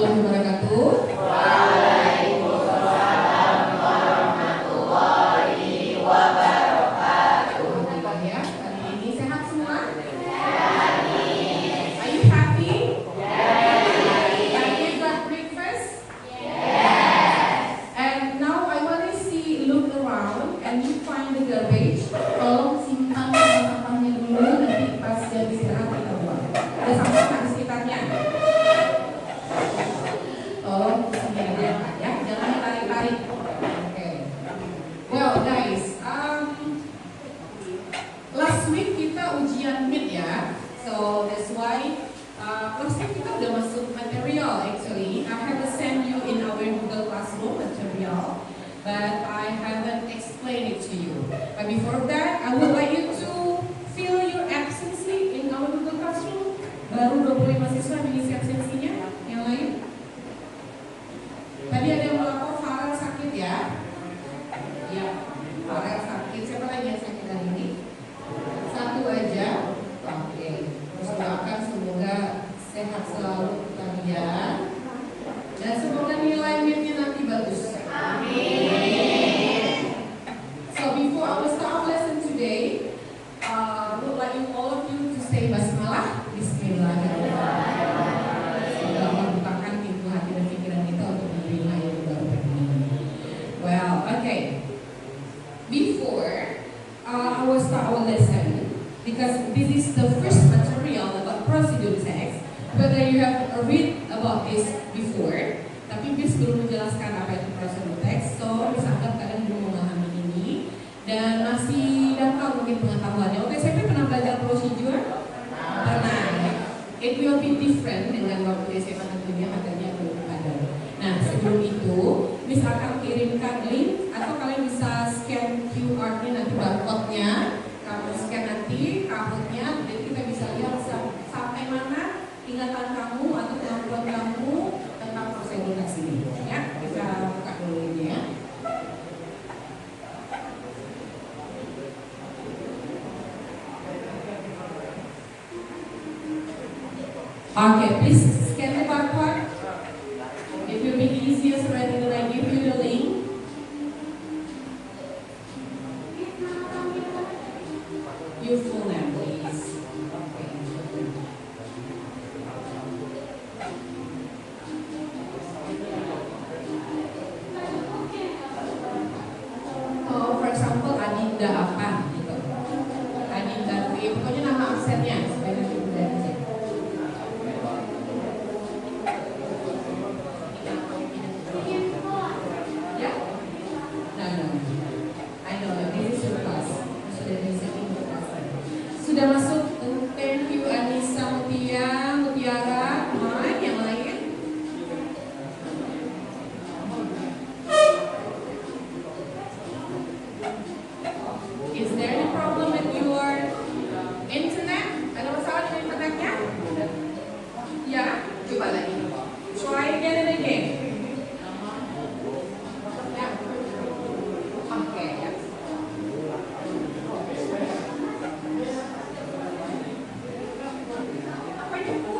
warahmatullahi wabarakatuh. Waalaikumsalam warahmatullahi wabarakatuh. Alhamdulillah ya, hari ini sehat semua? Sehat. Are you happy? Yes. Have you got breakfast? Yes. And now I want to see, look around and you find the garbage. Tolong simpan sampahnya dulu, nanti pas jam istirahat kita buang. Ada sampah nggak di sekitarnya? Tolong sini aja ya, jangan tarik-tarik. Okay. Well guys, last week kita ujian mid ya, so that's why last week kita udah masuk material actually. I haven't sent you in our Google Classroom material, but I haven't explained it to you. But before that, I would like you to fill your absency in our Google Classroom. Baru 25 siswa mengisi absensinya, yang lain? Tadi ada yang melapor Farel sakit ya? Ya, Farel sakit. Siapa lagi yang sakit hari ini? Satu aja. Oke. Terus doakan semoga sehat selalu kalian. Dan semoga nilai midnya nanti bagus. Amin. So before I will start lesson today, I would like you all of you to say basmalah. Bismillahirrahmanirrahim. Semoga Allah bukakan pintu hati dan pikiran kita untuk menerima ilmu baru ini. Well, okay. Before I will start our lesson, because this is the first material about procedure text, whether you have read about this before, tapi Miss belum menjelaskan apa itu procedure text, so Miss anggap kalian belum memahami ini dan masih dangkal mungkin pengetahuannya. Oke, siapa pernah belajar procedure? Pernah. It will be different dengan waktu SMA tentunya, makanya belum ada. Nah, sebelum itu, Miss akan kirimkan link atau kalian bisa scan QR-nya nanti barcode-nya. Kamu scan nanti code-nya, jadi kita bisa lihat sampai mana ingatan kamu atau kemampuan kamu tentang prosedur tes ini. Ya, kita buka dulu ini ya. Okay, please scan the barcode. It will be easiest right when I give you the link. Your full name, please. Oh, for example, Adinda apa gitu. Adinda Dwi, pokoknya nama absennya supaya nanti udah dicek. Ya? No. I know, this is your class. Sudah di-setting untuk class. Sudah masuk, thank you Anissa, Mutia, Mutiara, Mai, yang lain? Is there any problem with your internet? Ada masalah dengan internetnya? Ya, coba lagi. Try again and again. Ya. Oke, ya. Apa itu, Bu?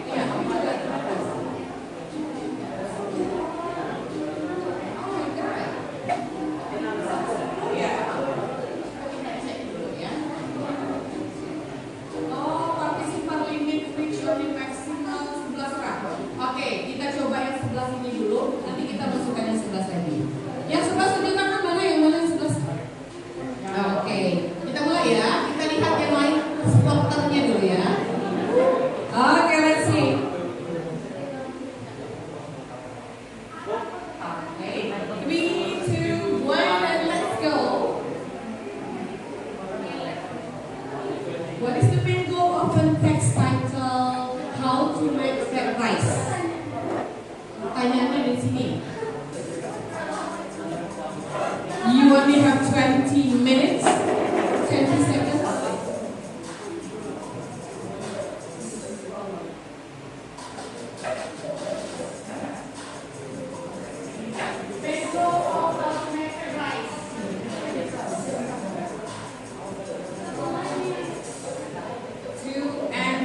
Iya, oh my God. Oh ya. Kita cek dulu ya. Oh, participan limit reach only maximal 11 orang. Oke, kita coba yang sebelah sini dulu. Nanti kita masukkan yang sebelah lagi. Yang sebelah tunjuk tangan mana yang sebelah? Oke, kita mulai ya. Kita lihat yang lain spotternya dulu ya. Oke, let's see. Okay, 3, 2, 1, and let's go. What is the main goal of a text title? How to make fried rice? Pertanyaannya di sini. You only have 20 minutes, 20 seconds. Main goal of how to make fried rice. Two and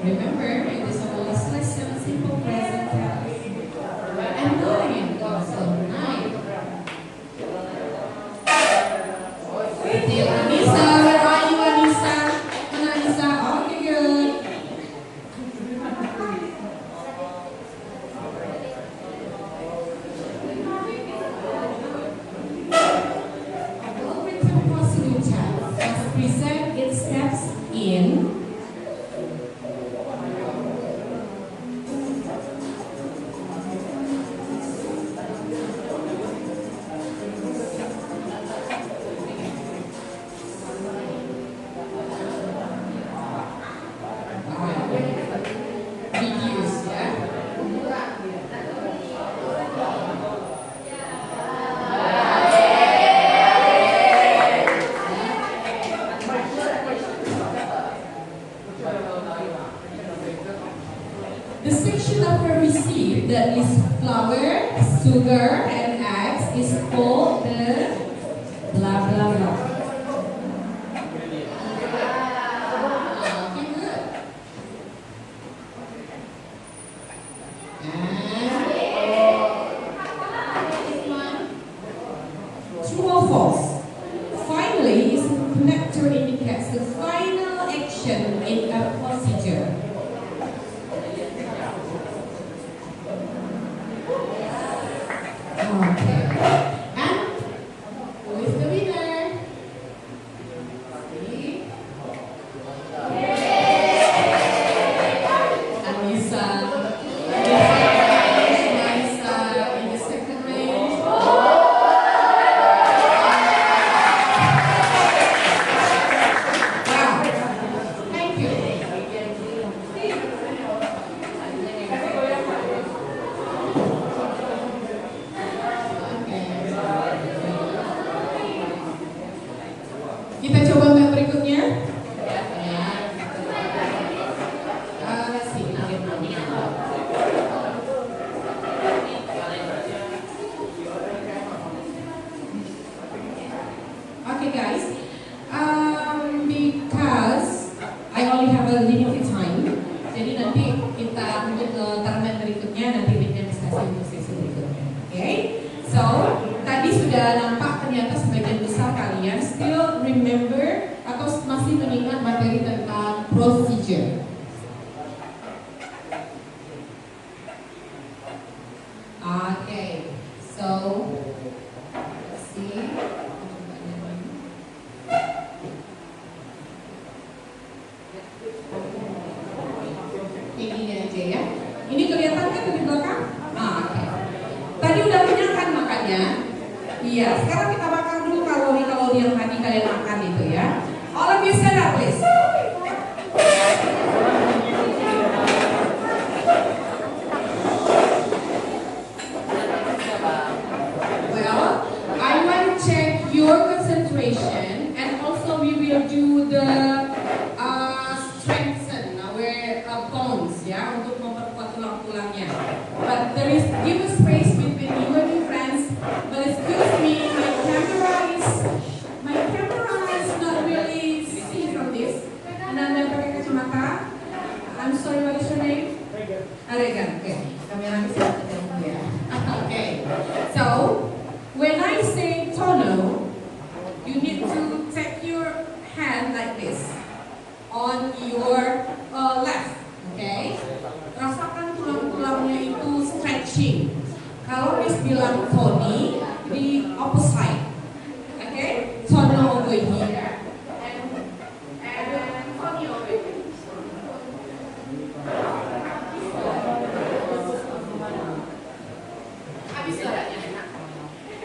Remember, in this last lesson, simple present tense. And nine, so nine. Still Anissa, where are you, Anissa? Anissa, okay, good. Well-written positive tense must present its steps in reduce, ya. The section of a receipt that is flour, sugar, and eggs is called the blah blah blah. Okay, good. True or false? Finally is a connector indicates the final action in a procedure. Okay. And who is the winner? Anissa. Anissa in the second range. Wow. Thank you. Kita coba map berikutnya. Let's see. Okay, guys. Because I only have a limited time, jadi nanti kita lanjut ke termen berikutnya, nanti dengan diskusi untuk sesi berikutnya. Okay? So, tadi sudah nampak ternyata sebagian besar kalian still remember atau masih mengingat materi tentang procedure. Okay, so let's see. Ini aja ya. Ini kelihatan kan dari belakang? Oke. Tadi udah kenyang kan makannya? Iya, sekarang kita bakar dulu kalori-kalori yang tadi kalian makan itu ya. All of you stand up please. Well, I want to check your concentration and also we will do the strengthen our bones ya, untuk memperkuat tulang-tulangnya. But there is give a space between you and your friends. But excuse me, my camera is not really see from this. Anda pakai kacamata. I'm sorry, what is your name? Regan. Okay. Kamera bisa ketemu ya. Okay. So when I say tono, you need to take your hand like this on your left. Okay. Rasakan tulang-tulangnya itu stretching. Kalau Miss bilang Tony, di opposite. Okay. Tono over here. And Tony over here. Habis suaranya.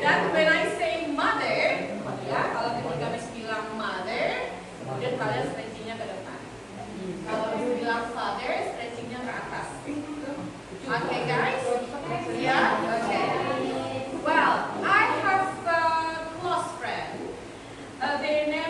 Dan when I say mother, ya, kalau ketika Miss bilang mother, kemudian kalian stretchingnya ke depan. Kalau Miss bilang father, stretchingnya ke atas. Okay, guys? Yeah? Okay. Well, I have a close friend. Their name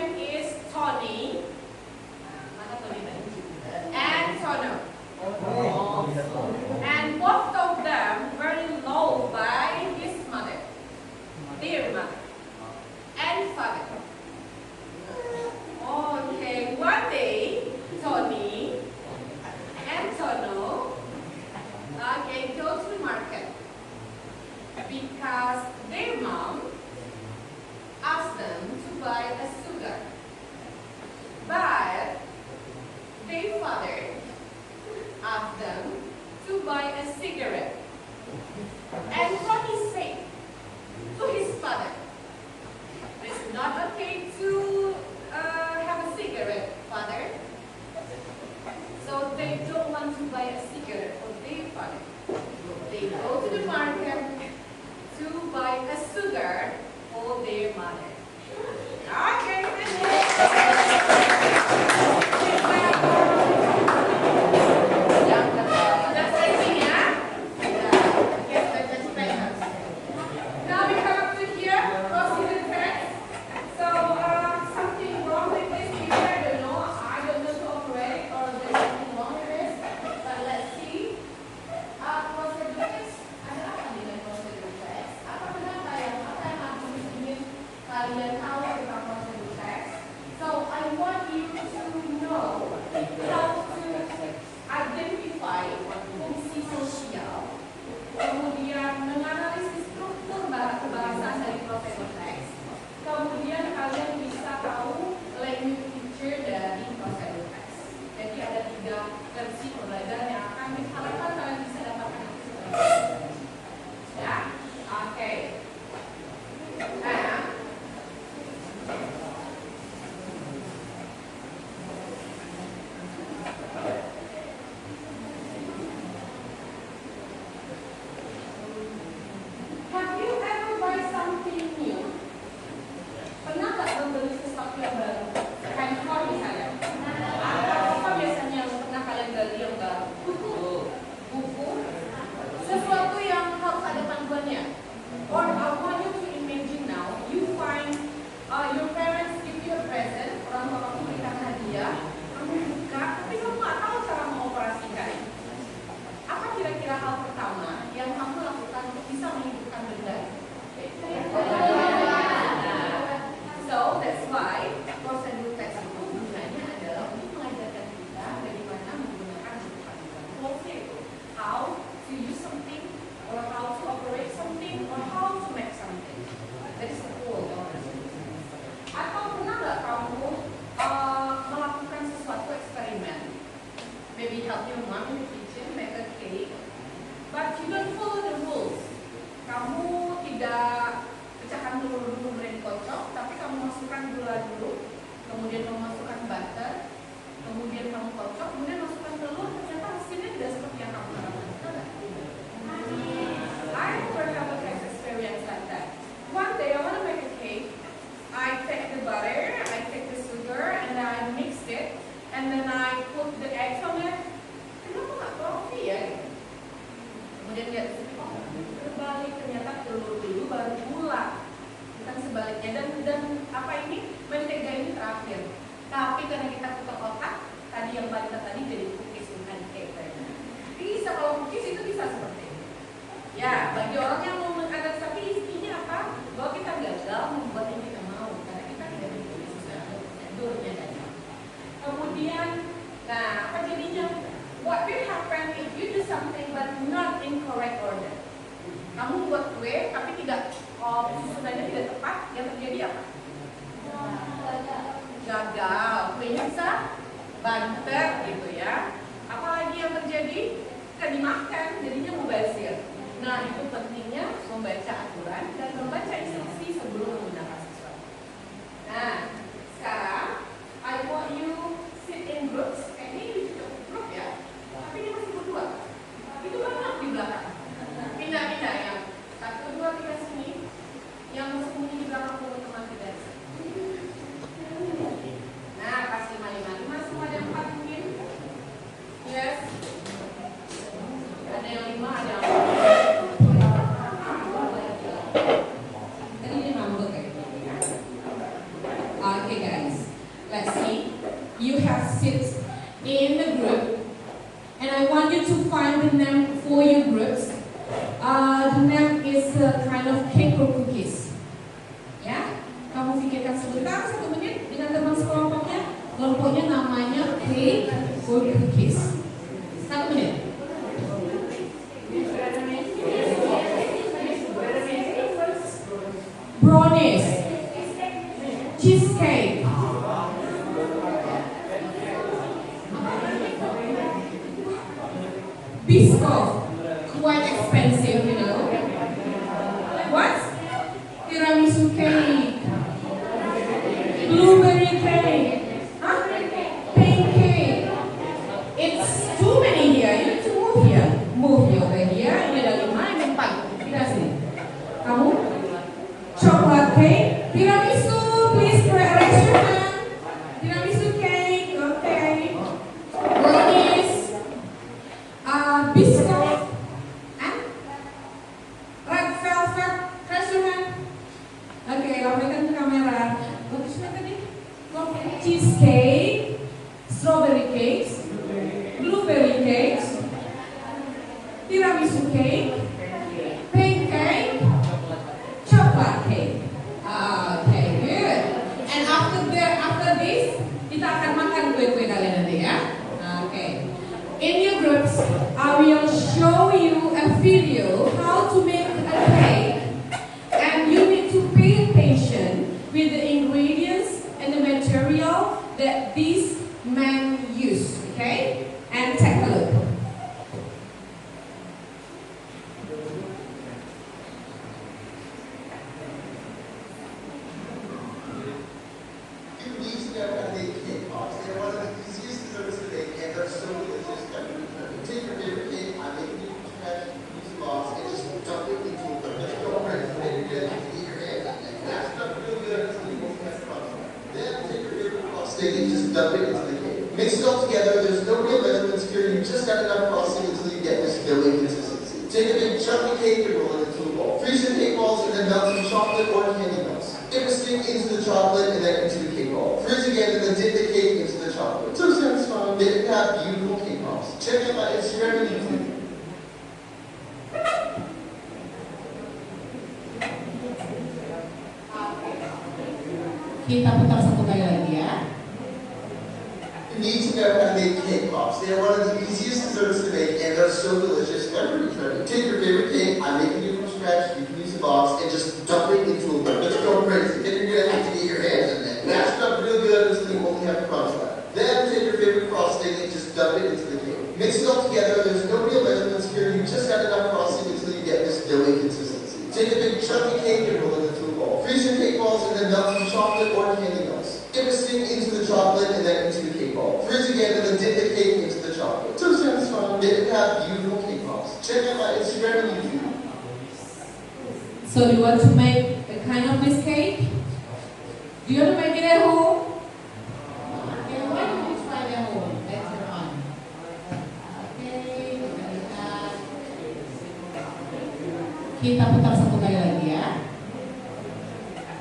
beli sesuatu yang baru, handphone misalnya. Apa biasanya yang pernah kalian beli yang baru? Buku, sesuatu yang harus ada panduannya. Or I want you to imagine now, you find your parents give you a present, orang tua kamu berikan hadiah, kamu buka, tapi kamu nggak tahu cara mengoperasikan. Apa kira-kira hal pertama yang kamu lakukan untuk bisa menghidupkan benda? So that's why prosedur tes itu gunanya adalah untuk mengajarkan kita bagaimana menggunakan tools itu, how to use something, or how to operate something, or how to make something. That is the goal of it. Atau pernah nggak kamu melakukan sesuatu eksperimen? Maybe help your mom in the kitchen make a cake, but you don't follow the rules. Kamu tidak pecahkan telur dulu kemudian kocok, tapi kamu masukkan gula dulu, kemudian kamu masukkan butter, kemudian kamu kocok, kemudian masukkan telur, ternyata hasilnya tidak seperti yang kamu harapkan. I never have a cake experience like that. One day I want to make a cake. I take the butter, I take the sugar, and I mix it, and then I put the eggs on it. Kenapa nggak coffee ya? Kemudian lihat terbalik, ternyata telur dulu baru gula, bukan sebaliknya. Dan apa ini? Mentega ini terakhir. Tapi karena kita putar otak, tadi yang balita tadi jadi cookies bukan cake. Bisa kalau cookies itu bisa seperti ini. Ya, bagi orang yang mau mengadap, tapi intinya apa? Bahwa kita gagal membuat yang kita mau karena kita tidak mengikuti sesuai prosedurnya tadi. Kemudian, nah apa jadinya? What will happen if you do something but not in correct order? Kamu buat kue tapi tidak susunannya tidak tepat, yang terjadi apa? Gagal, kuenya bisa banter gitu ya. Apalagi yang terjadi? Tidak dimakan, jadinya mubazir. Nah itu pentingnya membaca aturan dan membaca instruksi sebelum menggunakan sesuatu. Nah sekarang I want you sit in groups. Ini cukup grup ya, tapi ini masih berdua. Itu banyak di belakang. Pindah-pindah yang 1, 2, 3 sini, yang sembunyi di belakang teman-teman kita. Nah pas 5, 5 semua ada 4 mungkin. Yes. Ada yang 5, ada yang 4. Tadi dia ngambek ya. Okay guys, let's see. You have sit in the group, and I want you to find the name for your groups. The name is kind of cake or cookies. Ya, kamu pikirkan sebentar 1 menit dengan teman sekelompoknya. Kelompoknya namanya cake or cookies. 1 menit. Brownies, cheesecake, biscuit, quite expensive, you know. What? Tiramisu cake, blueberry cake, huh? Pancake. It's too many here. You need to move here. Move you over here. Ini ada 5, ini 4. Tidak sini. Kamu? Chocolate cake, tiramisu, please raise your hand. Tiramisu cake, okay. Brownies, biscuit, and red velvet, raise your hand. Okay, lambaikan ke kamera. Bagusnya tadi. Cheesecake, strawberry cakes, blueberry cakes, tiramisu cake, pancake, chocolate cake. Okay, good. And after this, kita akan makan kue-kue kalian nanti ya. Okay. In your groups, I will show you a video how to make a cake, and you need to pay attention with the ingredients and the material that these men use. Okay, and take a look. Take your favorite cake, I make it from scratch, use the box, and just dump it into a stick it, just dump it into the cake. Mix it all together, there's no real measurements here, you just got enough frosting until you get this doughy consistency. Take a big chunky cake and roll it into a ball. Freeze your cake balls and then melt some chocolate or candy melts. Dip a stick into the chocolate and then into the cake ball. Freeze again and then dip the cake into the chocolate. So satisfying. They have beautiful cake pops. Check out my Instagram and YouTube. Kita putar satu kali lagi ya. You need to know how to make cake pops. They are one of the easiest desserts to make and they're so delicious. Everybody try it. Take your favorite cake, I'm making it from scratch, you can use a box, and just dump it into a bowl. Let's go crazy. Then you're going to have to get your hands in it. Mash it up real good until you only have crumbs left. Then take your favorite frosting and just dump it into the cake. Mix it all together, there's no real measurements here, you just got enough frosting until you get this doughy consistency. Take a big chunky cake and roll it into a ball. Freeze your cake balls and then melt some chocolate or candy melts. Dip a stick into the chocolate and then into the cake ball. Freeze again and then dip the cake into the chocolate. So satisfying. They have beautiful cake pops. Check out my Instagram and YouTube. So do you want to make a kind of this cake? Do you want to make it at home? Okay, why don't you try it at home later on? Okay, kita lihat. Kita putar satu kali lagi ya.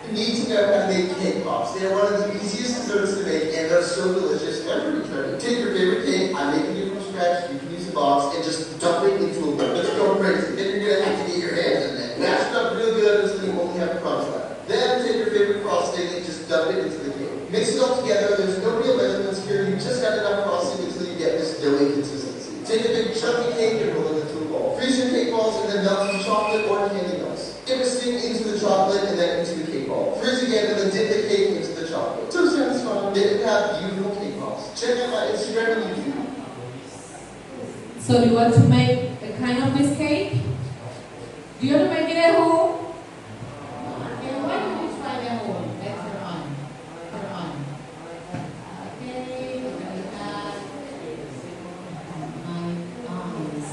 You need to know how to make cake pops. They are one of the easiest desserts to make and they're so delicious. Everybody try it. Take your favorite cake, I'm making it from scratch, you can use a box, and just dump it into a bowl. Let's go crazy. Then you're going to have to get your hands in it. Mash it up real good until you only have crumbs left. Then take your favorite frosting and just dump it into the cake. Mix it all together, there's no real measurements here, you just got enough frosting until you get this doughy consistency. Take a big chunky cake and roll it into a ball. Freeze your cake balls and then melt some chocolate or candy melts. Dip a stick into the chocolate and then into the cake ball. Freeze again and then dip the cake into the chocolate. So satisfying. They have beautiful cake pops. Check out my Instagram and YouTube. So do you want to make a kind of this cake? Do you want to make it at home? Okay, why don't you try it at home later on? Okay, kita lihat. My eyes.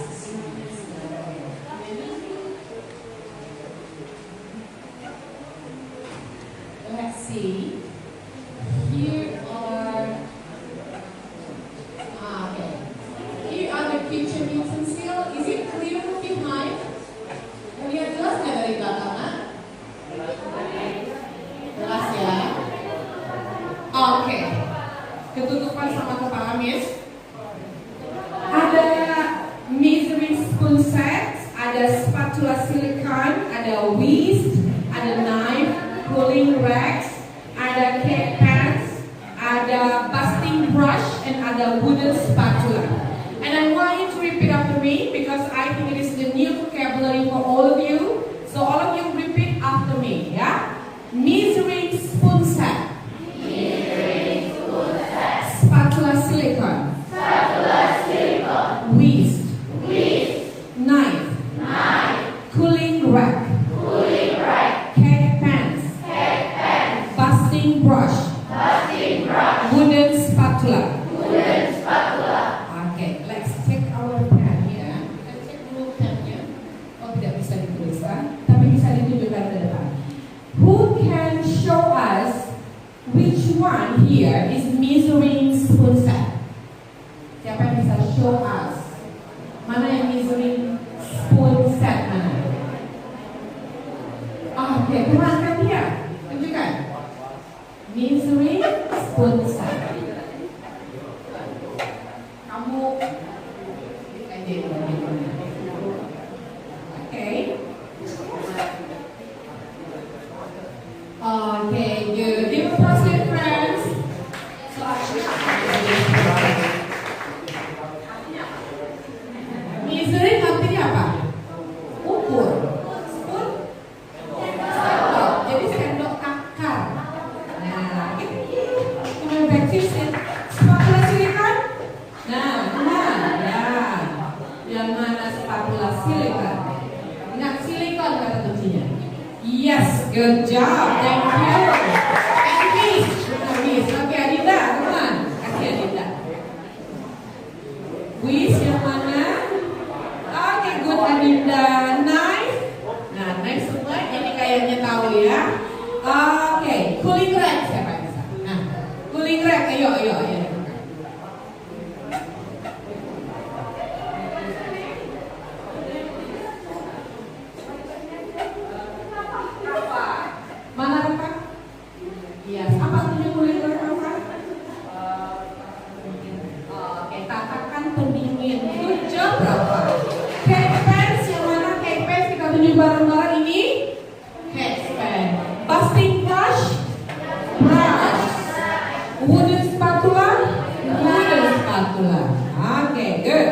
Let's see. Here are okay. Here are the kitchen utensils. Is it clear behind? Lihat jelas nggak dari belakang? Jelas ya. Oke. Ketutupan sama kepala Miss. Ada measuring spoon set, ada spatula silikon, ada whisk, ada knife, cooling racks, ada cake pans, ada busting brush, and ada wooden spatula. And I want you to repeat after me because I think it is the new vocabulary for all of you. So all of you repeat after me, yeah? Measuring spoon set. Measuring spoon set. Spatula silicone. Spatula silicone. Whisk. Whisk. Knife. Knife. Cooling rack. Cooling rack. Cake pans. Cake pans. Busting brush. Busting brush. Wooden spatula. Wooden spatula. Okay, let's check our pen ya. Kita cek dulu pennya. Oh, tidak bisa dituliskan, tapi bisa ditunjukkan ke depan. Who can show us which one here is measuring spoon set? Siapa yang bisa show us? Mana yang measuring spoon set mana? Oke, perhatikan dia. Tunjukkan. Measuring spoon set. Kamu Okay, good. Give a positive friends. So measuring artinya apa? Ukur. Spoon. Sendok. Jadi sendok takar. Nah, kemudian backfish spatula silikon. Nah, yang mana spatula silikon? Ingat silikon kata kuncinya. Yes, good job. Thank you. And Miss. Oke, Adinda, teman. Kasih Adinda. Whisk yang mana? Oke, good Adinda. Knife. Nah, knife semua ini kayaknya tahu ya. Oke, cooling rack siapa yang bisa? Nah, cooling rack Ayo. Mana Rafa? Iya. Apa tujuan kulit Rafa? Oke, tatakan pendingin. Good job Rafa. Cake pans yang mana cake pans kita tunjuk bareng-bareng ini? Cake pan. Busting brush. Wooden spatula. Oke, good.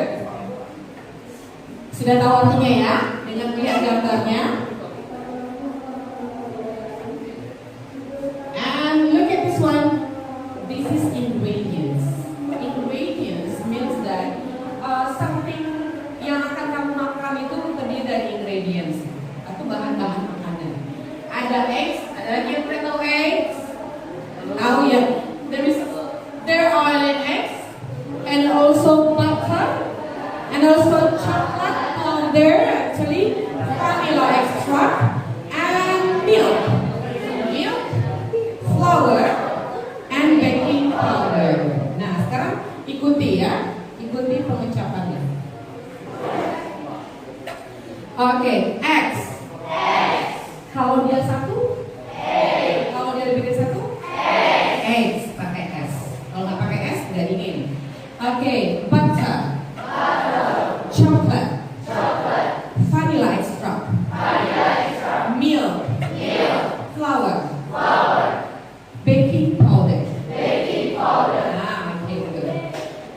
Sudah tahu artinya ya? Dengan melihat gambarnya. And look at this one. This is ingredients. Ingredients means that something yang akan kamu makan itu terdiri dari ingredients atau bahan-bahan makanan. Ada eggs, ada lagi yang pernah tahu eggs? Tahu ya? There are eggs and also butter and also chocolate powder, actually vanilla extract and milk, flour and baking powder. Nah sekarang ikuti pengucapannya. Oke, eggs. Kalau dia satu, kalau dia lebih dari satu, eggs pakai S. Kalau nggak pakai S, udah dingin. Oke, butter, chocolate, vanilla extract, milk, flour, baking powder. Nah, oke, good.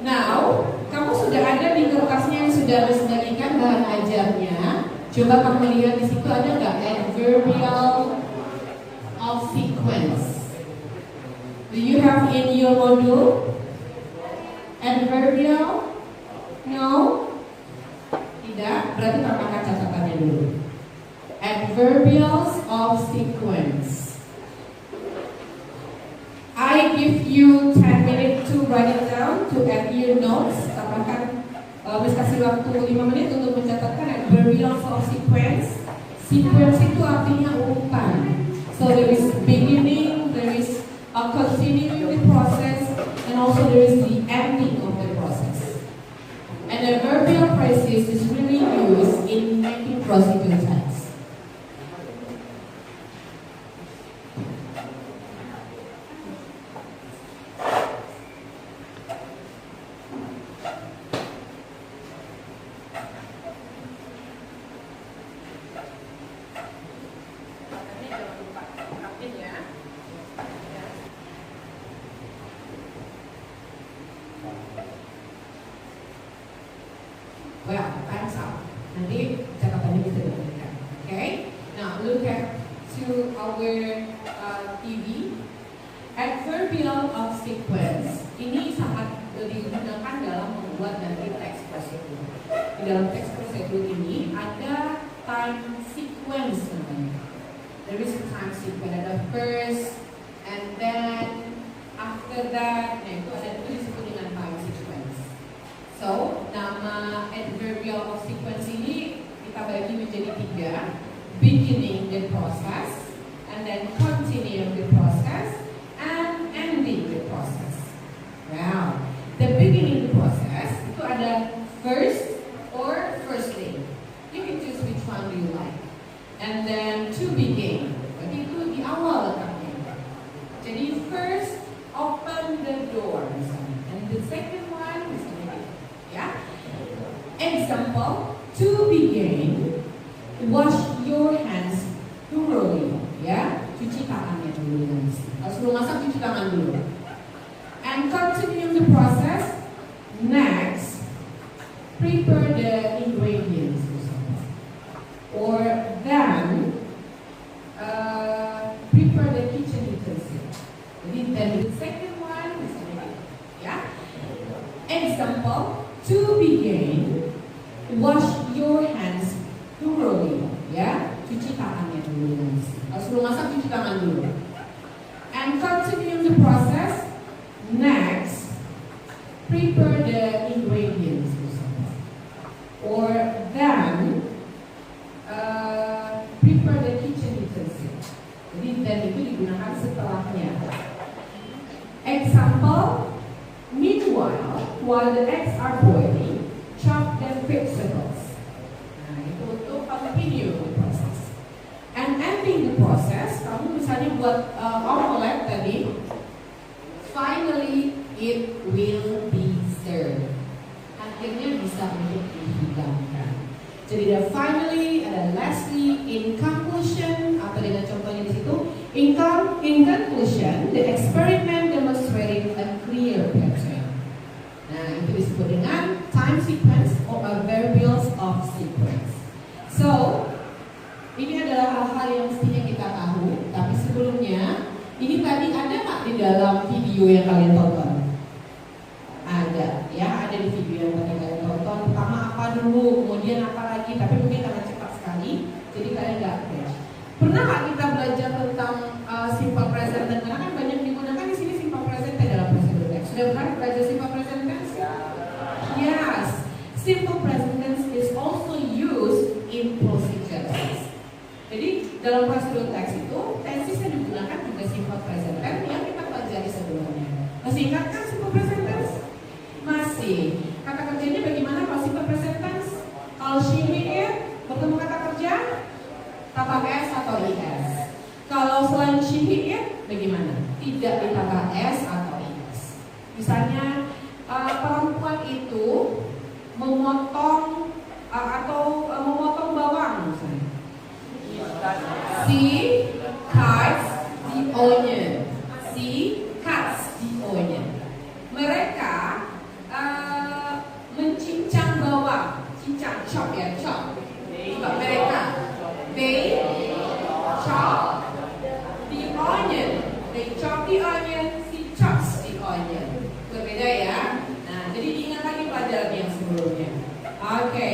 Now, kamu sudah ada di kertasnya yang sudah disediakan bahan ajarnya. Coba kamu lihat di situ ada nggak adverbial of sequence? Do you have in your module adverbial? No? Tidak? Berarti pakai catatannya dulu. Adverbials of sequence. I give you 10 minutes to write it down, to add your notes. Tambahkan, kasih waktu 5 menit untuk mencatatkan adverbials of sequence. Sequence itu artinya urutan. So there is beginning, there is a continuing the process, and also there is the ending of the process. And adverbial phrases is really used in making prosecutive tense. Well, time's up. Nanti catatannya bisa diberikan. Okay? Now look at to our TV. Adverbial of sequence ini sangat digunakan dalam membuat nanti teks prosedur. Di dalam teks prosedur ini ada time sequence namanya. There is a time sequence. Ada first, and then after that. Nah itu ada itu disebut dengan time sequence. So, nama adverbial of sequence ini kita bagi menjadi 3. Beginning the process, and then continuing the process, and ending the process. Wow, the beginning the process itu ada first or first thing. You can choose which one do you like. And then to begin, jadi itu di awal letaknya. Jadi first open the door misalnya, and the second one misalnya. Ya. Example, to begin, wash your hands thoroughly. Ya, cuci tangannya dulu nanti. Kalau sebelum masak cuci tangan dulu. And continue the process. Next, prepare the ingredients. Or then, prepare the kitchen utensils. Jadi then the second one, misalnya, ya. Example. To begin, wash your hands thoroughly. Ya, cuci tangannya dulu nanti. Kalau sebelum masak cuci tangan dulu. And continue the process. Next, prepare the ingredients. Or then, prepare the kitchen utensils. Jadi then itu digunakan setelahnya. Example, meanwhile, while the eggs are boiling, chop the vegetables. Nah, itu untuk continue the process. And ending the process, kamu misalnya buat omelet tadi, finally it will be served. Akhirnya bisa untuk dihidangkan. Jadi ada finally, ada lastly, in conclusion, atau dengan contohnya di situ, in conclusion, the experiment demonstrated a clear pattern. Nah, itu disebut dengan time sequence or variables of sequence. So, ini adalah hal-hal yang mestinya kita tahu. Tapi sebelumnya, ini tadi ada nggak di dalam video yang kalian tonton? Ada, ya, ada di video yang tadi kalian tonton. Pertama apa dulu, kemudian apa lagi, tapi mungkin karena cepat sekali, jadi kalian nggak catch. Pernah nggak kita belajar tentang simple present tense? Karena kan banyak digunakan di sini simple present tense dalam prosedur text. Sudah pernah belajar simple present tense? Yes, simple present tense is also used in procedure tense. Jadi dalam prosedur text itu tensesnya digunakan juga simple present tense yang kita pelajari sebelumnya. Masih ingat kan simple present tense? Masih. Kata kerjanya bagaimana kalau simple present tense? Kalau she, he, it bertemu kata kerja tambah s atau is. Kalau selain she, he, it bagaimana? Tidak ditambah s atau is. Misalnya perempuan itu memotong memotong bawang misalnya. She cuts the onion. She cuts the onion. Mereka mencincang bawang. Cincang, chop ya, chop. Coba mereka. They chop the onion. They chop the onion. She chops the onion. Berbeda ya. Nah, jadi diingat lagi pelajaran yang sebelumnya. Oke.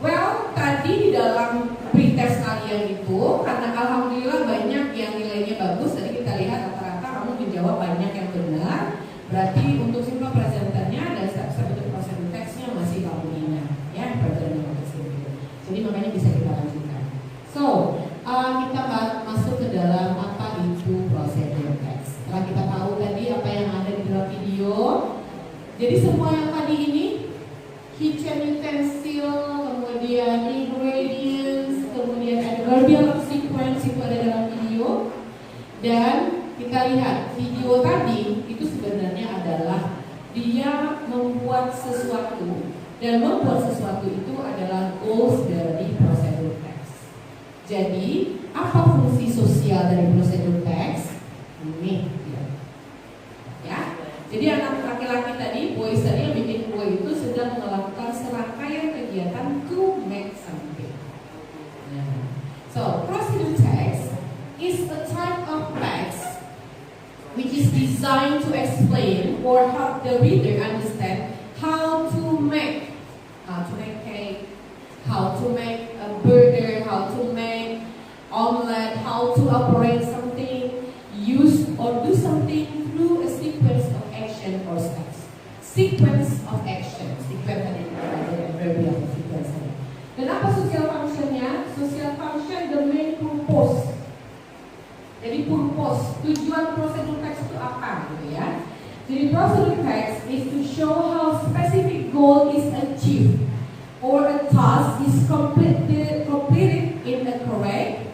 Well, tadi di dalam pretest kalian itu, karena alhamdulillah banyak yang nilainya bagus, tadi kita lihat rata-rata kamu menjawab banyak yang benar. Berarti untuk simple present-nya dan step-step untuk prosedur teksnya masih kamu ingat, ya pelajaran yang tersebut. Jadi makanya bisa kita lanjutkan. So, kita masuk ke dalam apa itu prosedur teks. Setelah kita tahu tadi apa yang ada di dalam video, jadi semua yang tadi ini kitchen utensil, kemudian ingredients, kemudian adverbial sequence itu ada dalam video. Dan kita lihat video tadi itu sebenarnya adalah dia membuat sesuatu, dan membuat sesuatu itu adalah goals dari prosedur teks. Jadi apa fungsi sosial dari prosedur teks? Ini dia. Ya. Jadi anak laki-laki tadi, boys tadi yang bikin kue itu sedang melakukan serangkaian kegiatan to make something. Nah. So prosedur text is a type of text which is designed to explain or help the reader understand how to make cake, how to make a burger, how to make omelette, how to operate something, use or do something through a sequence of action or steps. Sequence of action, sequence tadi adverbial sequence. Dan apa social functionnya? Social function the main purpose. Jadi purpose, tujuan prosedur teks itu apa gitu ya. Jadi prosedur teks is to show how specific goal is achieved or a task is completed in a correct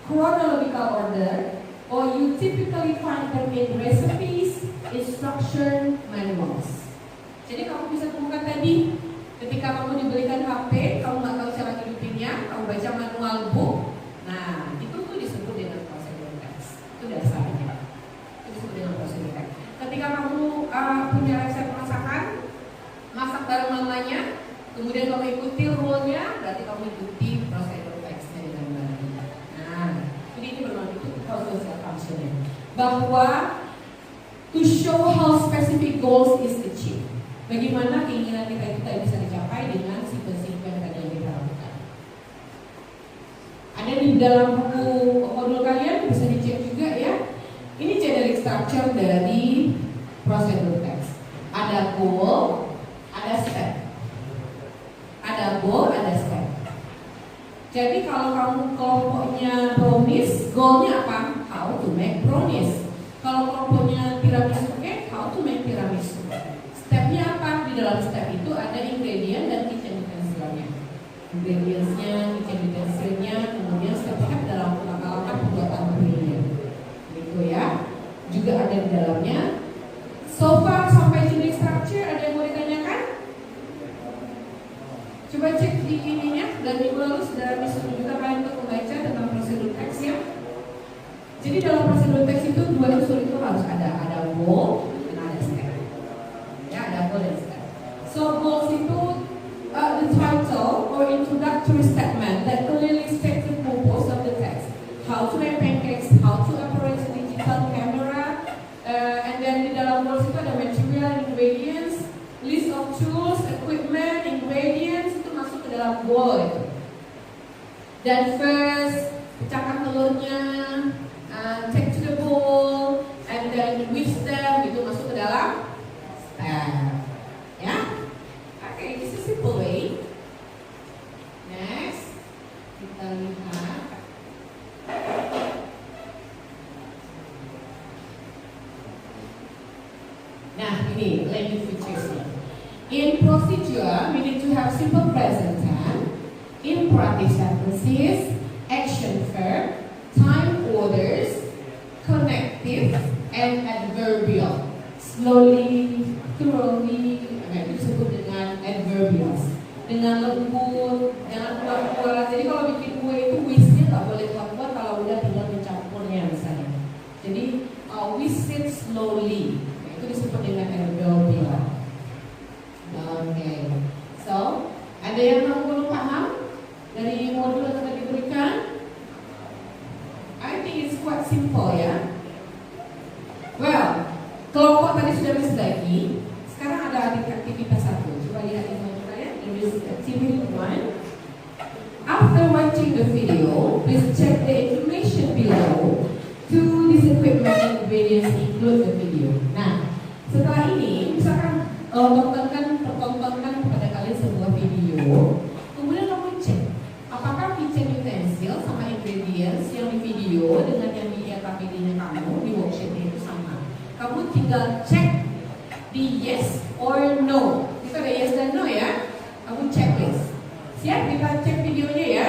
chronological order, or you typically find them in recipes, instruction manuals. Jadi kamu bisa temukan tadi ketika kamu dibelikan HP, kamu nggak tahu cara hidupinnya, kamu baca manual book. Nah, itu tuh disebut dengan prosedur teks. Itu dasarnya. Itu disebut dengan prosedur teks. Ketika kamu punya resep masakan, masak bareng mamanya, kemudian kamu ikuti rule-nya, berarti kamu ikuti prosedur teksnya dengan baik. Nah, jadi ini bermakna itu social functionnya. Bahwa to show how specific goals is achieved. Bagaimana keinginan kita itu tadi bisa dicapai dengan sequence-sequence tadi yang kita lakukan. Ada di dalam buku modul kalian, bisa dicek juga ya. Ini generic structure dari prosedur teks. Ada goal, ada step. Ada goal, ada step. Jadi kalau kamu kelompoknya brownies, goalnya apa? How to make brownies. Kalau kelompoknya tiramisu cake, how to make tiramisu. Stepnya apa? Di dalam step itu ada ingredient dan kitchen utensilnya. Ingredientsnya, kitchen utensilnya, kemudian step-step dalam langkah-langkah pembuatan ingredient. Gitu ya. Juga ada di dalamnya. So far sampai sini structure ada yang mau ditanyakan? Coba cek di ininya, dan minggu lalu sudah disuruh juga kalian untuk membaca tentang prosedur teks ya. Jadi dalam prosedur teks itu dua unsur itu harus ada goal dan ada step. Ya, ada goal dan step. So goals itu the title or introductory statement that clearly states the purpose of the text. How to make pancakes, how to operate a digital camera, and then di dalam goals itu ada material, ingredients, list of tools, equipment, ingredients itu masuk ke dalam goal itu. Dan first pecahkan telurnya, take to the bowl, and then whisk them, itu masuk ke dalam step. Ya, oke, this is simple way. Next, kita lihat. Nah, ini language features-nya. In procedure, we need to have simple present tense, imperative sentences, action verb, time orders, connective, and adverbial. Slowly, thoroughly, itu disebut dengan adverbials. Dengan lembut, jangan kuat-kuat. Jadi kalau bikin kue itu whisk-nya nggak boleh kuat-kuat kalau udah tinggal mencampurnya misalnya. Jadi whisk it slowly. Itu disebut dengan adverbial. Okay, so ada yang belum paham dari modul yang tadi diberikan? I think it's quite simple ya. Well, kelompok tadi sudah lagi. Sekarang ada aktivitas satu. Coba lihat ini saya. Ini activity 1. After watching the video, please check the information below to this equipment and ingredients include the video. Nah, setelah ini misalkan tontonkan kepada kalian sebuah video, kemudian kamu cek apakah kitchen utensil sama ingredients yang di video dengan yang di AKPD-nya kamu di worksheet itu sama. Kamu tinggal cek di yes or no. Itu ada yes dan no ya. Kamu checklist. Siap, kita cek videonya ya.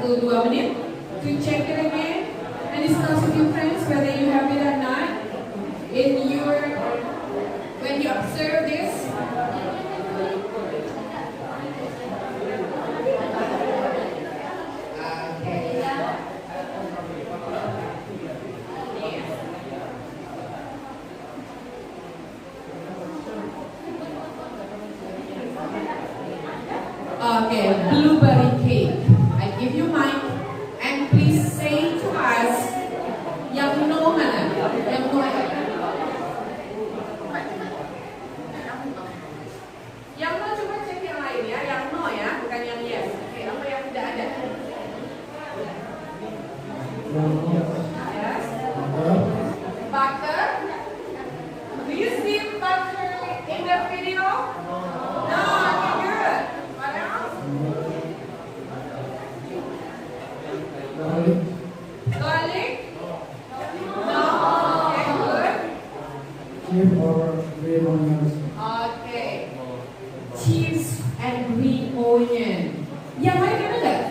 1-2 menit to check it again and discuss with your friends whether you have it or not. When you observe this, okay, blueberry cake. I give you mic and please say to us yang no mana? Yang no apa? Yang no coba cek yang lain ya, yang no ya, bukan yang yes. Oke, apa yang tidak ada? Yes. Butter. Do you see butter in the video? No, okay, good. What else? Garlic? No. Okay, good. Cheese or green onions. Okay. Cheese and green onion. Yang lain ada nggak?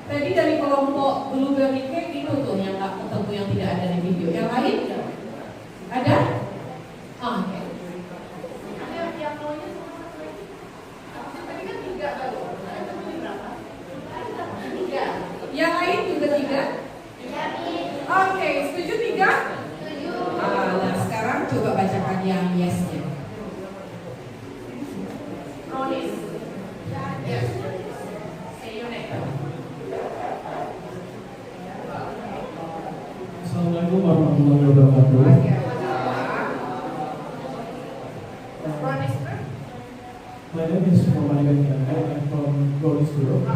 Tadi dari kelompok blueberry cake itu tuh yang nggak ketemu, yang tidak ada di video. Yang lain? Ada? Oke. Ada yang maunya sama lagi? Tadi kan 3 baru. Tadi berapa? 3. Yang lain juga 3? Oke, setuju 3? Setuju. Nah, sekarang coba bacakan yang yes-nya. Ronis. Yes. Say your name. Assalamualaikum warahmatullahi wabarakatuh. Ronis. My name is Muhammad Iqbal. I'm from Golis Group.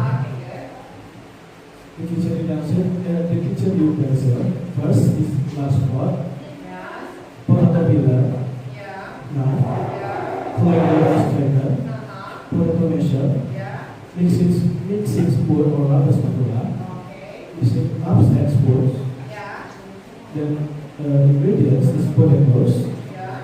The kitchen utensil first is glass pot, Yes. potato peeler, Yeah. knife, Yeah. flavor strainer, potato masher, Yeah. mixing spoon or rubber spatula, Okay. using cups and spoons. Yeah. Then ingredients is potatoes, Yeah.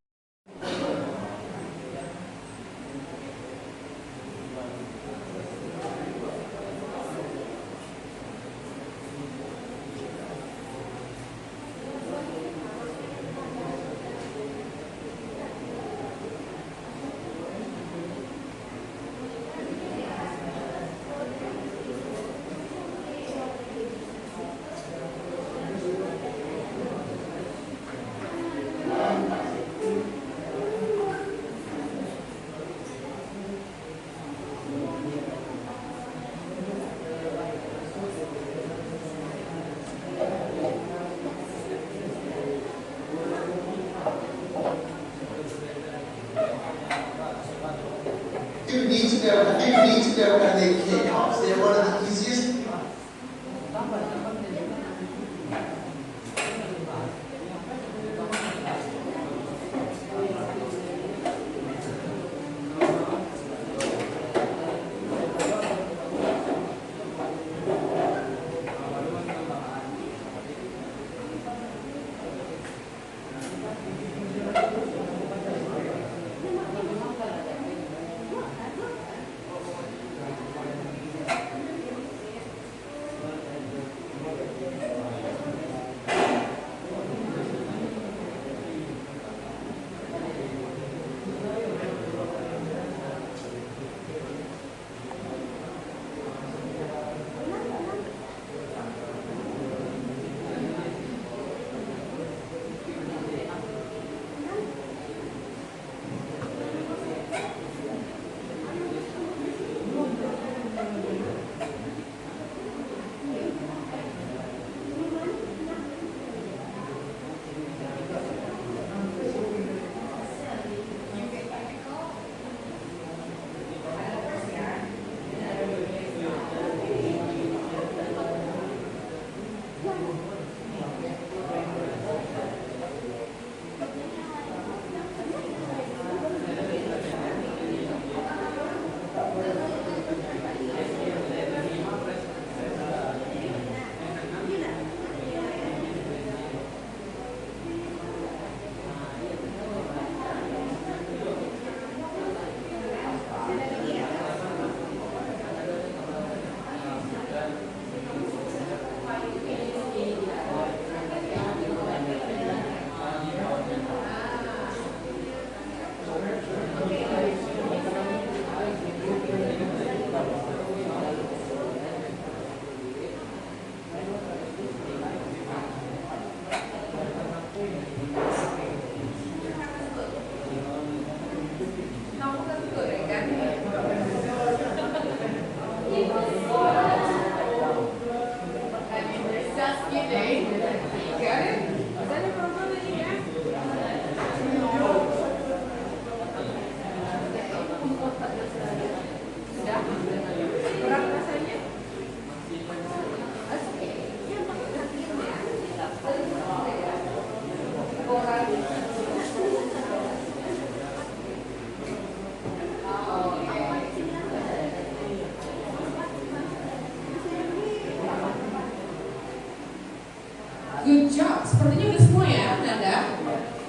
You need to know how to make cake pops. They're one of the easiest.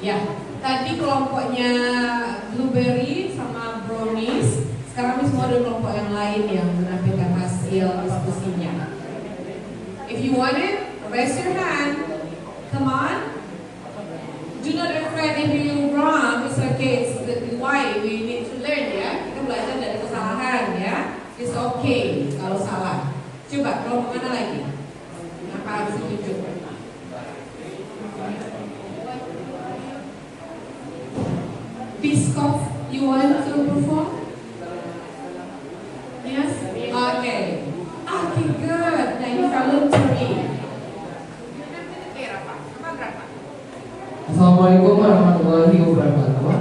Ya, tadi kelompoknya blueberry sama brownies. Sekarang semua ada kelompok yang lain yang menampilkan hasil diskusinya. If you want it, raise your hand. Come on. Do not afraid if you wrong. It's okay. It's why we need to learn ya. Kita belajar dari kesalahan ya. It's okay kalau salah. Coba kelompok mana lagi? Apa harus tunjuk? Biscoff, you want to perform? Yes? Okay. Okay, good. Thank you, voluntary. Assalamualaikum warahmatullahi wabarakatuh.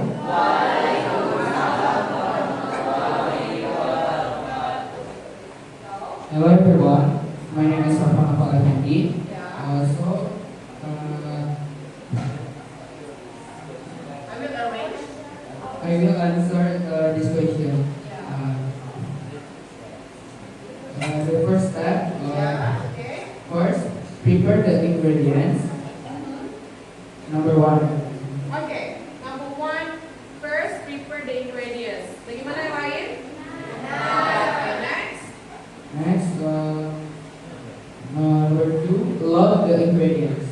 Hello everyone, my name is Safan Afal Effendi. I will answer this question. The first step, first, prepare the ingredients. Number one. Okay, number one, first prepare the ingredients. Bagaimana yang lain? Next. Next, number two, load the ingredients.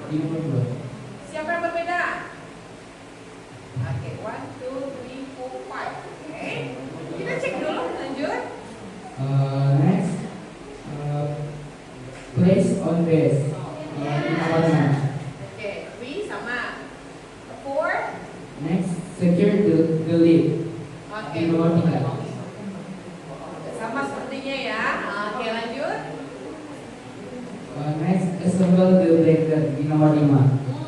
Di nomor dua. Siapa yang berbeda? Oke, 1, 2, 3, 4, 5. Oke, kita cek dulu, lanjut. Next, place on base. Di nomor enam. Oke, 3 sama. 4. Next, secure the lid. Oke, Di nomor tiga. sama sepertinya ya. Oke, lanjut. Next, assemble the blender. Di nomor lima.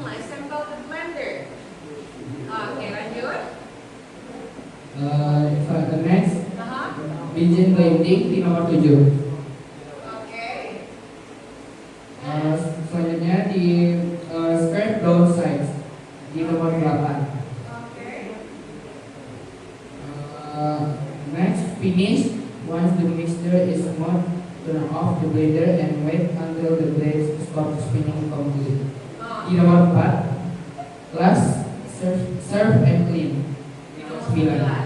Assemble the blender. Oke, lanjut. Next, Aha. begin blending. Di nomor tujuh. Oke. Selanjutnya di scrape down sides. Di nomor 8. Oke. Next, finish. Once the mixture is smooth, turn off the blender and wait until the blades stop spinning completely. Di nomor 4, last, serve and clean. Di nomor 9.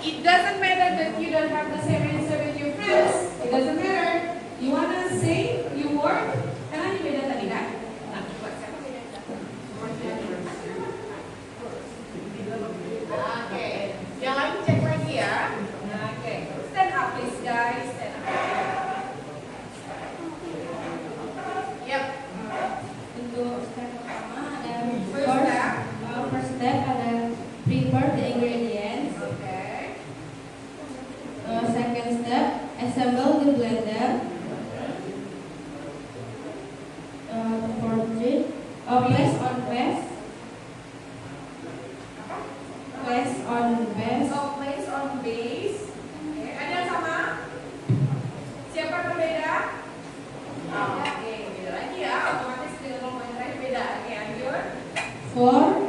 It doesn't matter that you don't have the same answer with your friends. It doesn't matter. You wanna say you work? Karena ini beda tadi kan? Nah, buat siapa beda? Oke, yang lain cek lagi ya. Oke, stand up please guys. Stand up. Yep. Untuk step pertama ada First step. first step ada prepare the ingredients. Okay. Second step assemble the blender. Fourth place on base. Place on base. So place on base. Oke, ada yang sama? Siapa yang berbeda? Oke, beda lagi ya. Otomatis dengan kelompok yang lain beda. Oke, lanjut. 4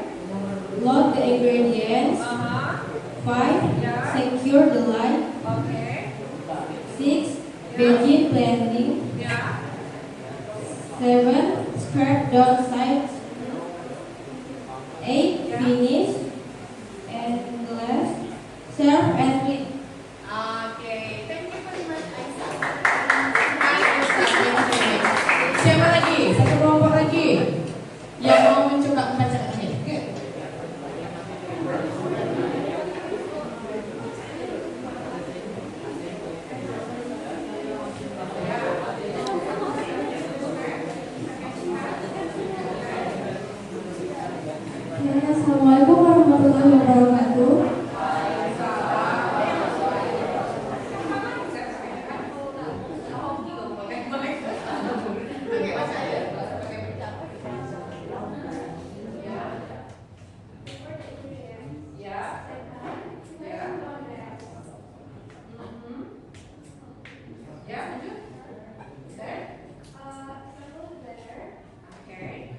load the ingredients. Aha. 5 Yeah. secure the line. Oke. 6 begin blending. Ya. 7 scrape down sides. 8 finish. And last serve and clean. Oke, thank you very much, Aisyah. Siapa lagi? Satu kelompok lagi yang mau mencoba membaca ini. Oke. Assalamualaikum warahmatullahi wabarakatuh. Oke, masih ada. Ya. Ya. Ya, lanjut. There. Oke.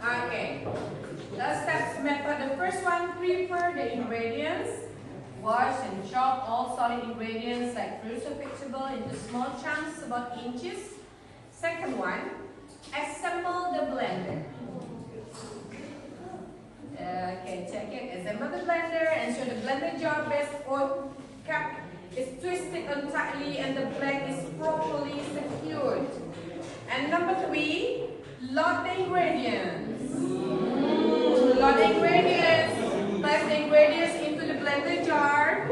Okay. The steps method. The first one, prepare the ingredients. Wash and chop all solid ingredients like fruits or vegetable into small chunks about inches. Second one, assemble the blender. Okay, check it. Assemble the blender. Ensure the blender jar base or cap is twisted tightly and the blank is properly secured. And number 3, load the ingredients. Load the ingredients. Place the ingredients into the blender jar.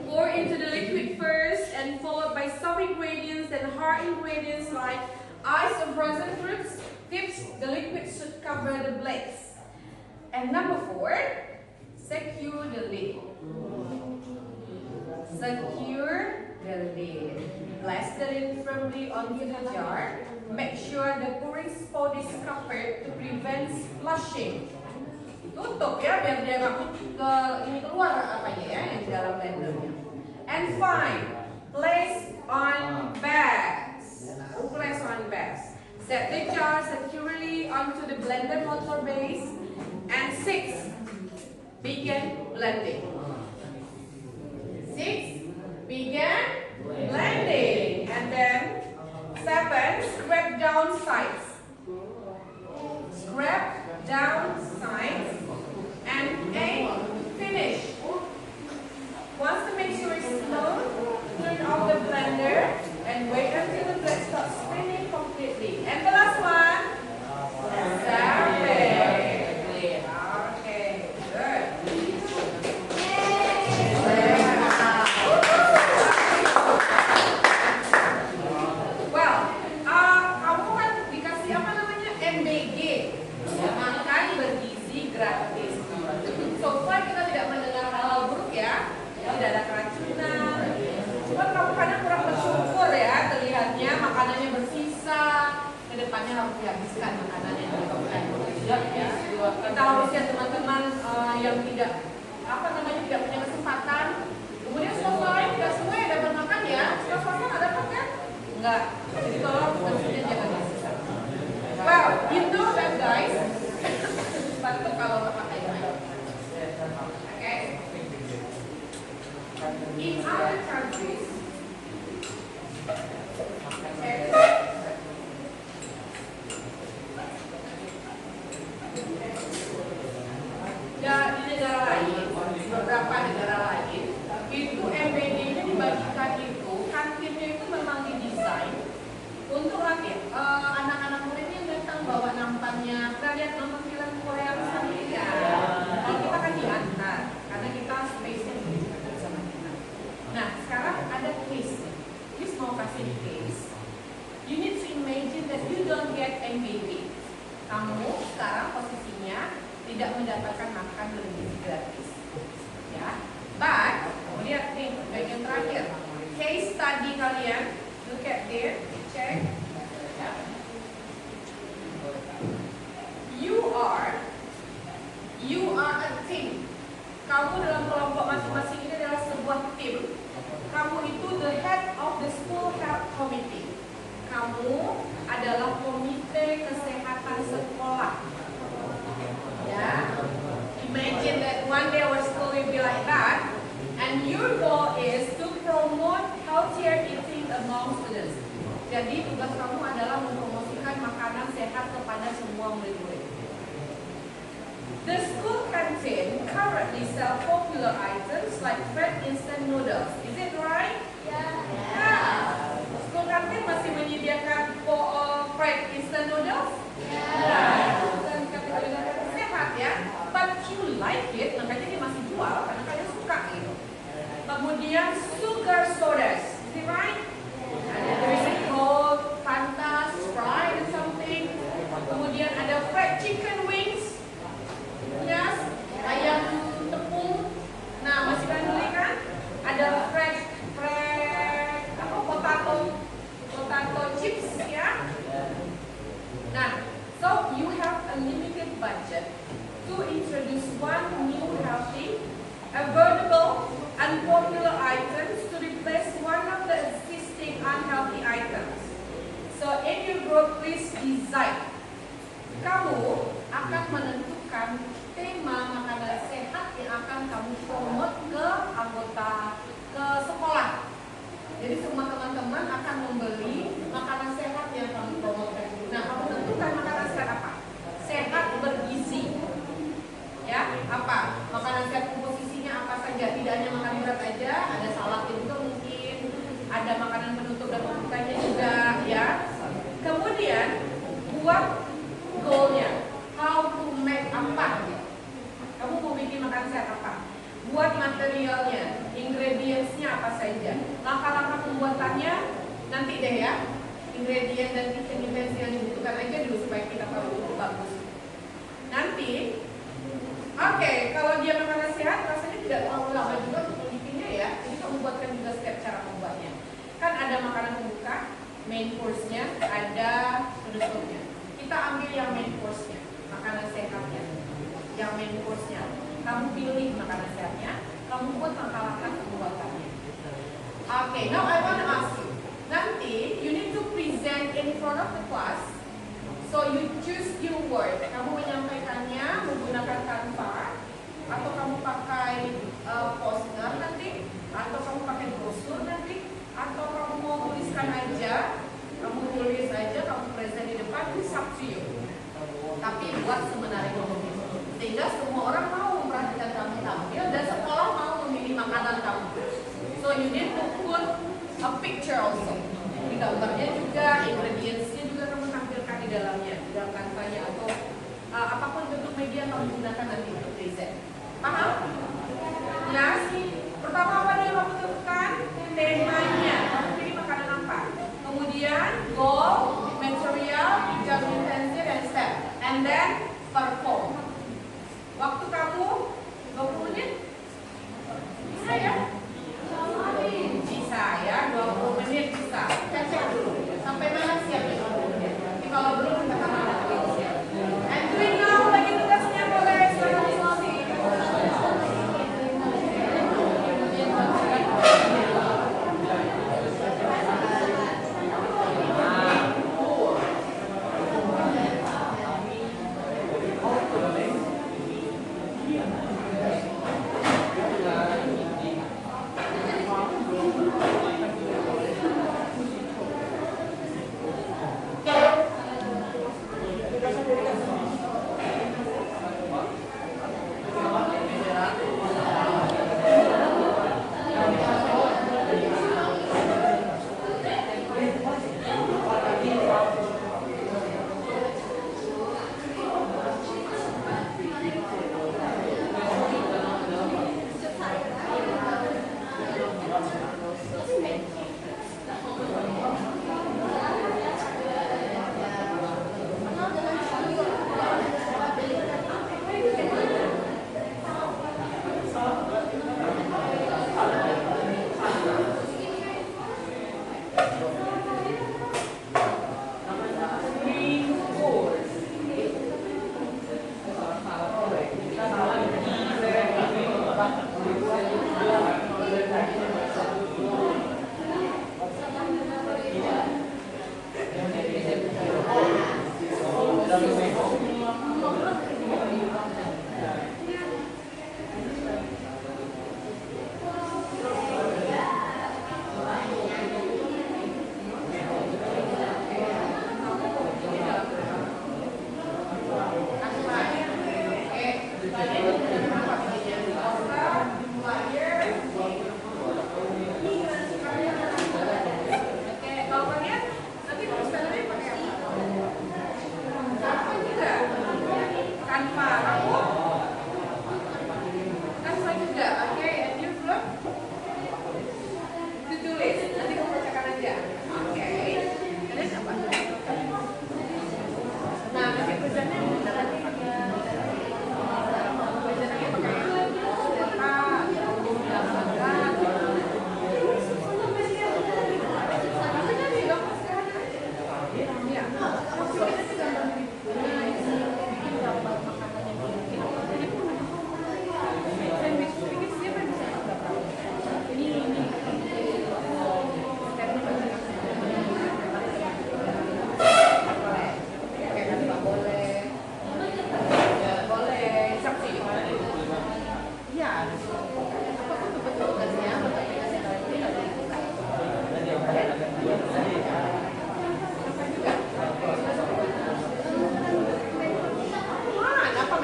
Pour into the liquid first and followed by soft ingredients and hard ingredients like ice or frozen fruits. Tips: the liquid should cover the blades. And number 4, secure the lid. Secure the lid. Place the lid firmly onto the jar. Make sure the pouring spout is covered to prevent splashing. Tutup ya biar dia nggak keluar apanya ya yang di dalam blendernya. And 5, place on bags. Place on bags. Set the jar securely onto the blender motor base. And 6, begin blending. 6, begin blending. And then 7, scrape down sides. Scrape down sides. And 8, finish. Once the mixture is smooth, turn off the blender and wait until the blade stops spinning completely. And the last one, serve. Okay, good. Well, kamu kan dikasih apa namanya MBG, makan bergizi gratis. So far kita tidak mendengar hal buruk ya, tidak ada keracunan. Cuma kamu kadang kurang bersyukur ya, terlihatnya makanannya bersisa. Kedepannya harus dihabiskan makanan yang dimakan. Ya, kita harusnya teman-teman yang tidak tidak punya kesempatan. Kemudian swasta tidak semua yang dapat makan ya. Swasta nggak dapat kan? Enggak. Jadi tolong tentunya jangan bersisa. Well, you know that guys. Batuk kalau nggak pakai air. Okay. In other countries, di negara lain, beberapa negara lain, itu MBG-nya dibagikan itu, kantinnya itu memang didesain untuk nanti anak-anak murid yang datang bawa nampannya. Kita lihat nonton film Korea misalnya ya. Kalau kita kan diantar, karena kita space-nya diberikan sama kita. Nah, sekarang ada case. Please mau kasih case. You need to imagine that you don't get MBG. Kamu sekarang posisinya tidak mendapatkan makan bergizi gratis, ya. But lihat nih bagian terakhir, case study kalian, look at there, check. You are a team. Kamu dalam kelompok masing-masing ini adalah sebuah tim. Kamu itu the head of the school health committee. Kamu adalah komite kesehatan sekolah. Yeah. Imagine that one day our school will be like that, and your goal is to promote healthier eating among students. Jadi tugas kamu adalah mempromosikan makanan sehat kepada semua murid-murid. The school canteen currently sell popular items like fried instant noodles. Is it right? Yeah. School canteen masih menyediakan fried instant noodles? Yeah. Dan kategori sehat ya. But you like it, makanya dia masih jual karena kalian suka gitu. Kemudian sugar sodas, is it right? There is a Coke, Fanta, Sprite or something. Kemudian ada fried chicken wings, yes, ayam tepung. Nah, masih kalian beli kan? Ada potato chips ya. Nah, so you have a limited budget to introduce one new healthy, affordable, and popular items to replace one of the existing unhealthy items. So in your group, please decide kamu akan menentukan tema makanan sehat yang akan kamu promote ke anggota ke sekolah. Jadi semua teman-teman akan membeli makanan sehat yang kamu promote. Nah, kamu tentukan makanan sehat apa? Sehat bergizi. Ya, apa? Makanan sehat komposisinya apa saja? Tidak hanya makan berat aja, ada saladnya juga mungkin, ada makanan penutup dan pembukanya juga, ya. Kemudian buat goalnya, how to make apa? Kamu mau bikin makanan sehat apa? Buat materialnya, ingredientsnya apa saja, langkah-langkah pembuatannya nanti deh ya. Ingredient dan kitchen utensils yang dibutuhkan aja dulu supaya kita tahu itu bagus. Nanti, oke, kalau dia makanan sehat rasanya tidak terlalu lama juga untuk bikinnya ya. Jadi kamu buatkan juga setiap cara membuatnya. Kan ada makanan pembuka, main course-nya, ada penutupnya. Kita ambil yang main course-nya, makanan sehatnya. Yang main course-nya. Kamu pilih makanan sehatnya, kamu buat langkah-langkah pembuatannya. Oke, now I want to ask you. Nanti, you need to present in front of the class. So you choose your word. Kamu menyampaikannya menggunakan Canva, atau kamu pakai poster nanti, atau kamu pakai brosur nanti, atau kamu mau tuliskan aja. Kamu tulis aja, kamu present di depan, it's up to you. Tapi buat semenarik mungkin, sehingga semua orang mau memperhatikan kamu tampil dan sekolah mau memilih makanan kamu. So you need to put a picture also. Di gambarnya juga, ingredientsnya juga kamu tampilkan di dalamnya, di dalam kanvanya atau apapun bentuk media yang kamu gunakan nanti untuk present. Paham? Ya sih. Pertama apa yang kamu tentukan? Temanya. Kamu pilih makanan apa? Kemudian goal, material, kitchen utensil, dan step. And then perform. Waktu kamu 20 menit? Bisa ya? Bisa ya, 20 menit bisa. Kita cek dulu. Sampai mana siapnya 20 menit. Tapi kalau belum kita akan ada siap. And doing now, bagi tugasnya boleh silakan diskusi.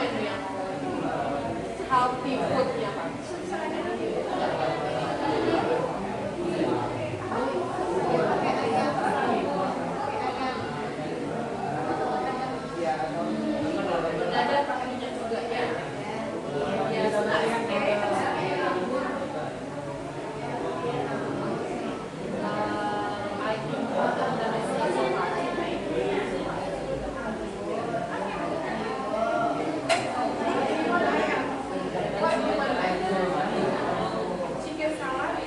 itu yang healthy food-nya Pak? Ada pakainya juga ya. Ya, chicken salad.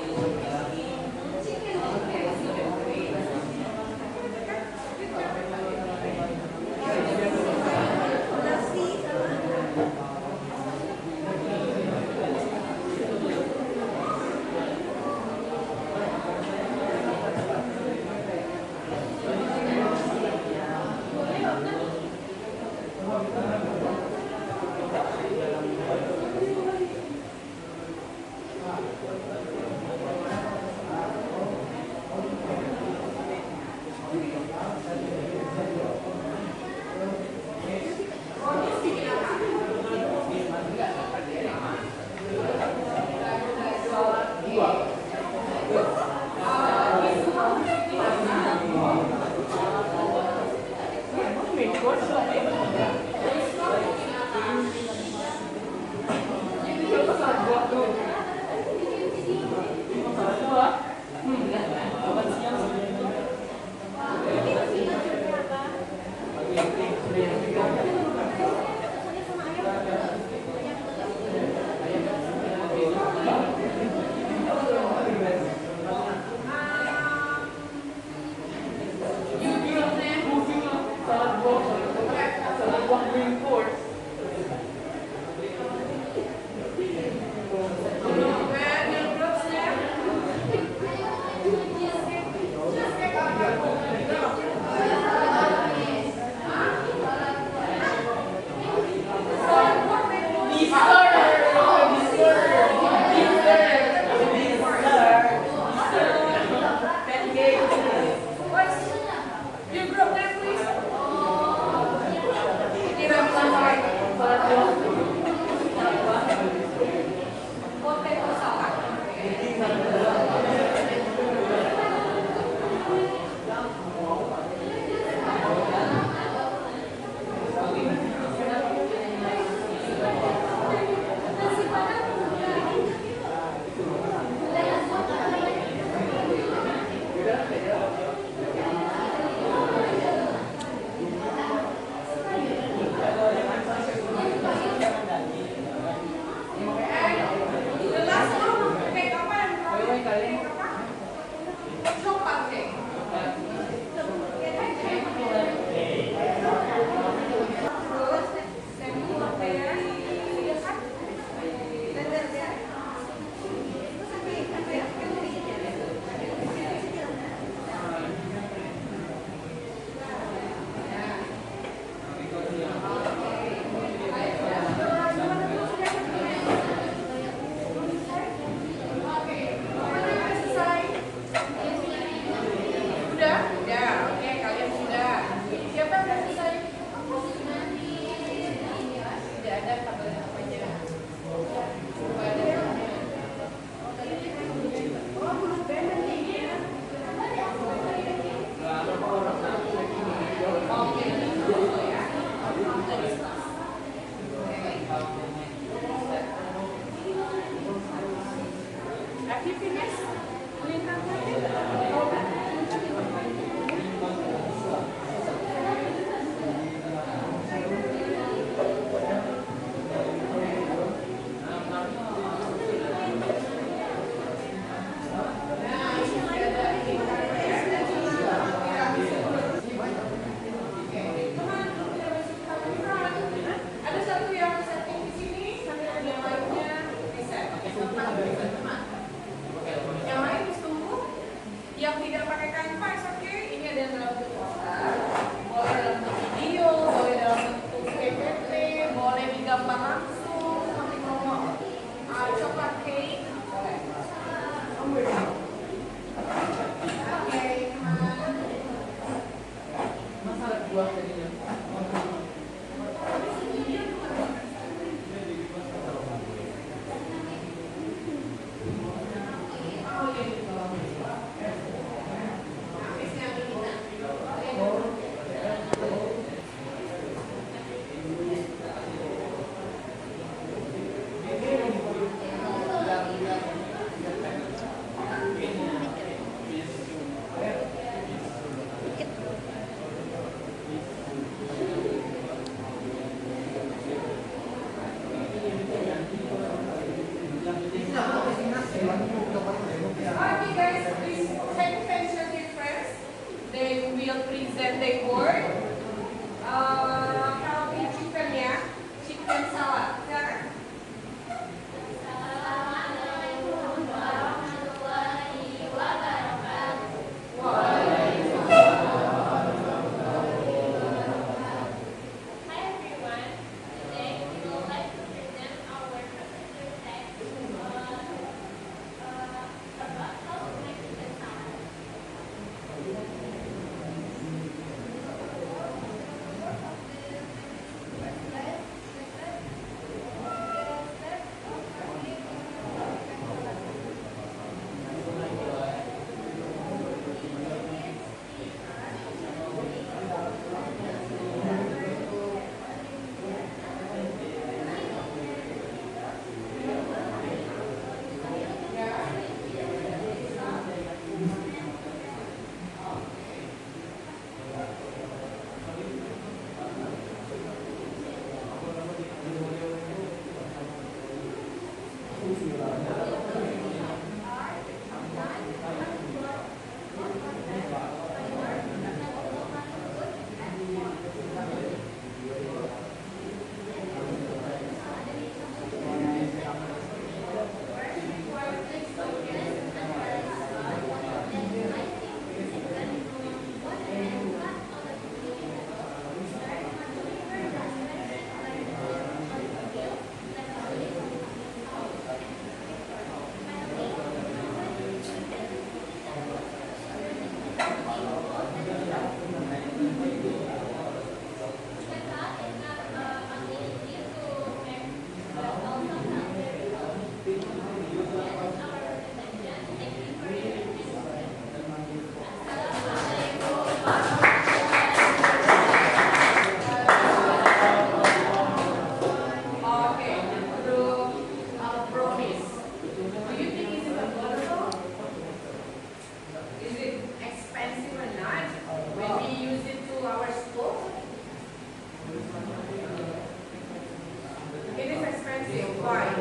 Why?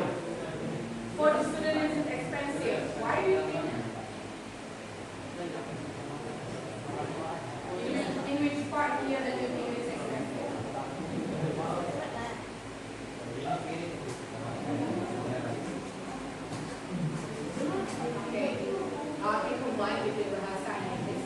For the student, is it expensive? Why do you think? In which part here that you think is expensive? Okay. Can combine with the bahasa Inggris.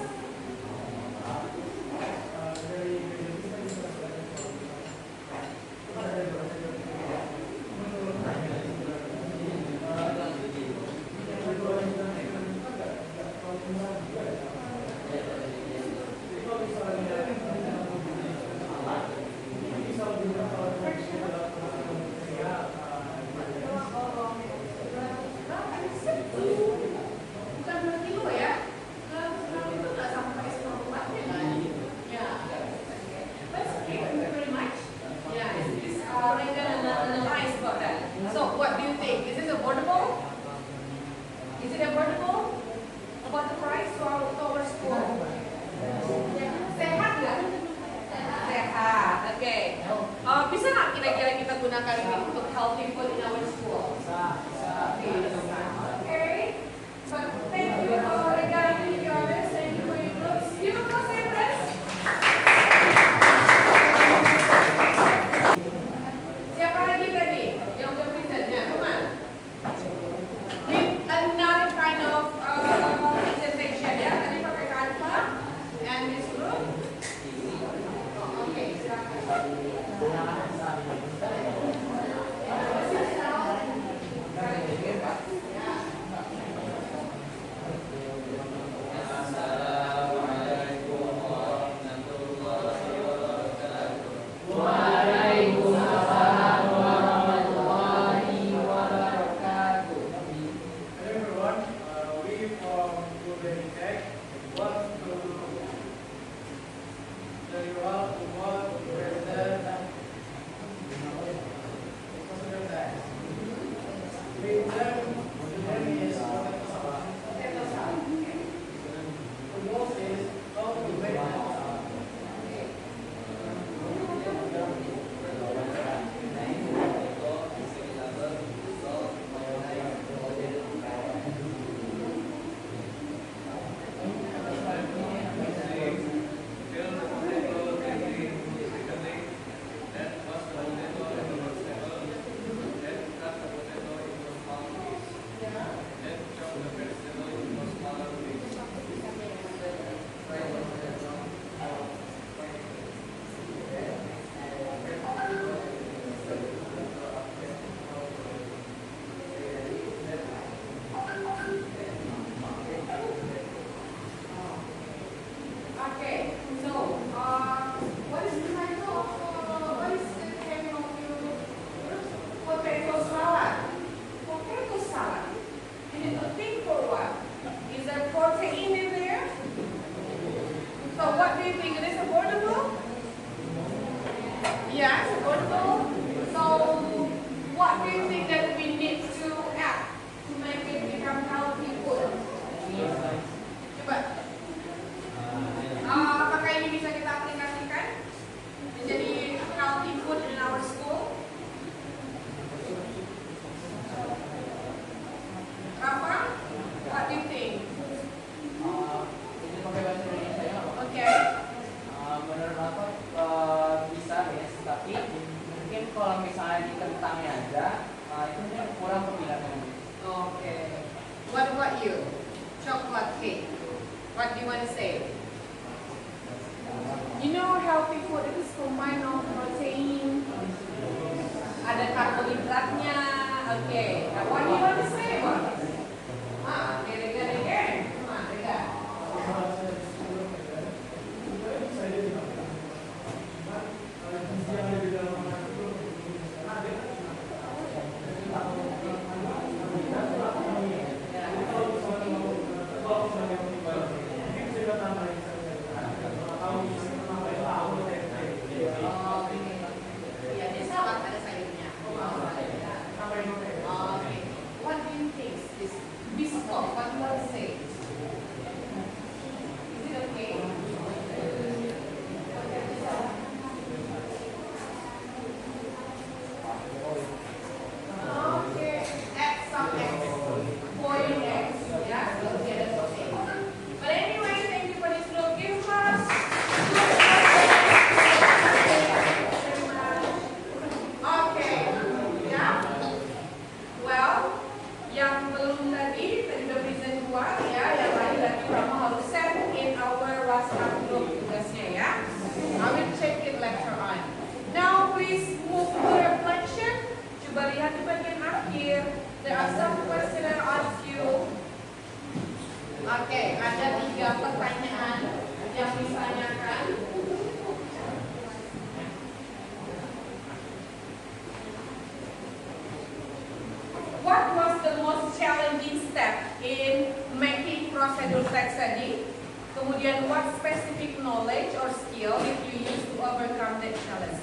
Bukan 2 kilo ya? Kalau itu nggak sampai 10 kan? Ya. But it's okay. Thank you very much. Yeah, it's Regan analyze about that. So, what do you think? Is this affordable? Is it affordable? About the price to our school? Sehat nggak? Sehat. Oke. Bisa nggak kira-kira kita gunakan ini untuk healthy food in our school? Okay. But thank you, Regan, thank you, others, thank you for your groups. You know what I'm saying? Siapa lagi tadi yang udah presentnya? Come on. With another kind of presentation ya. Tadi pakai Canva and this group. Okay, Everyone, we from Blueberry Tech want to tell you all what President we learn today is potato salad. The most is how to make potato salad. Okay, so what is the title of what is the name of your potato salad? Potato salad. You need to think for what? Is there protein in there? So what do you think? It is affordable? Yes, affordable. So what do you think that we need to add to make it become healthy food? Coba. Apakah ini bisa kita aplikasikan menjadi healthy food in our school? Rafa, what do you think? Ini pakai bahasa Indonesia ya? Okay. Menurut aku bisa ya, tapi mungkin kalau misalnya di kentangnya aja, itu mungkin kurang pemilihannya. Okay. What about you? Chocolate cake. What do you want to say? You know healthy food itu combine of protein, ada karbohidratnya. Okay. What do you want to say about it? Again. Come on, Regan. Iya, dia salad ada sayurnya. Okay. What do in making procedural text tadi? Kemudian what specific knowledge or skill did you use to overcome that challenge?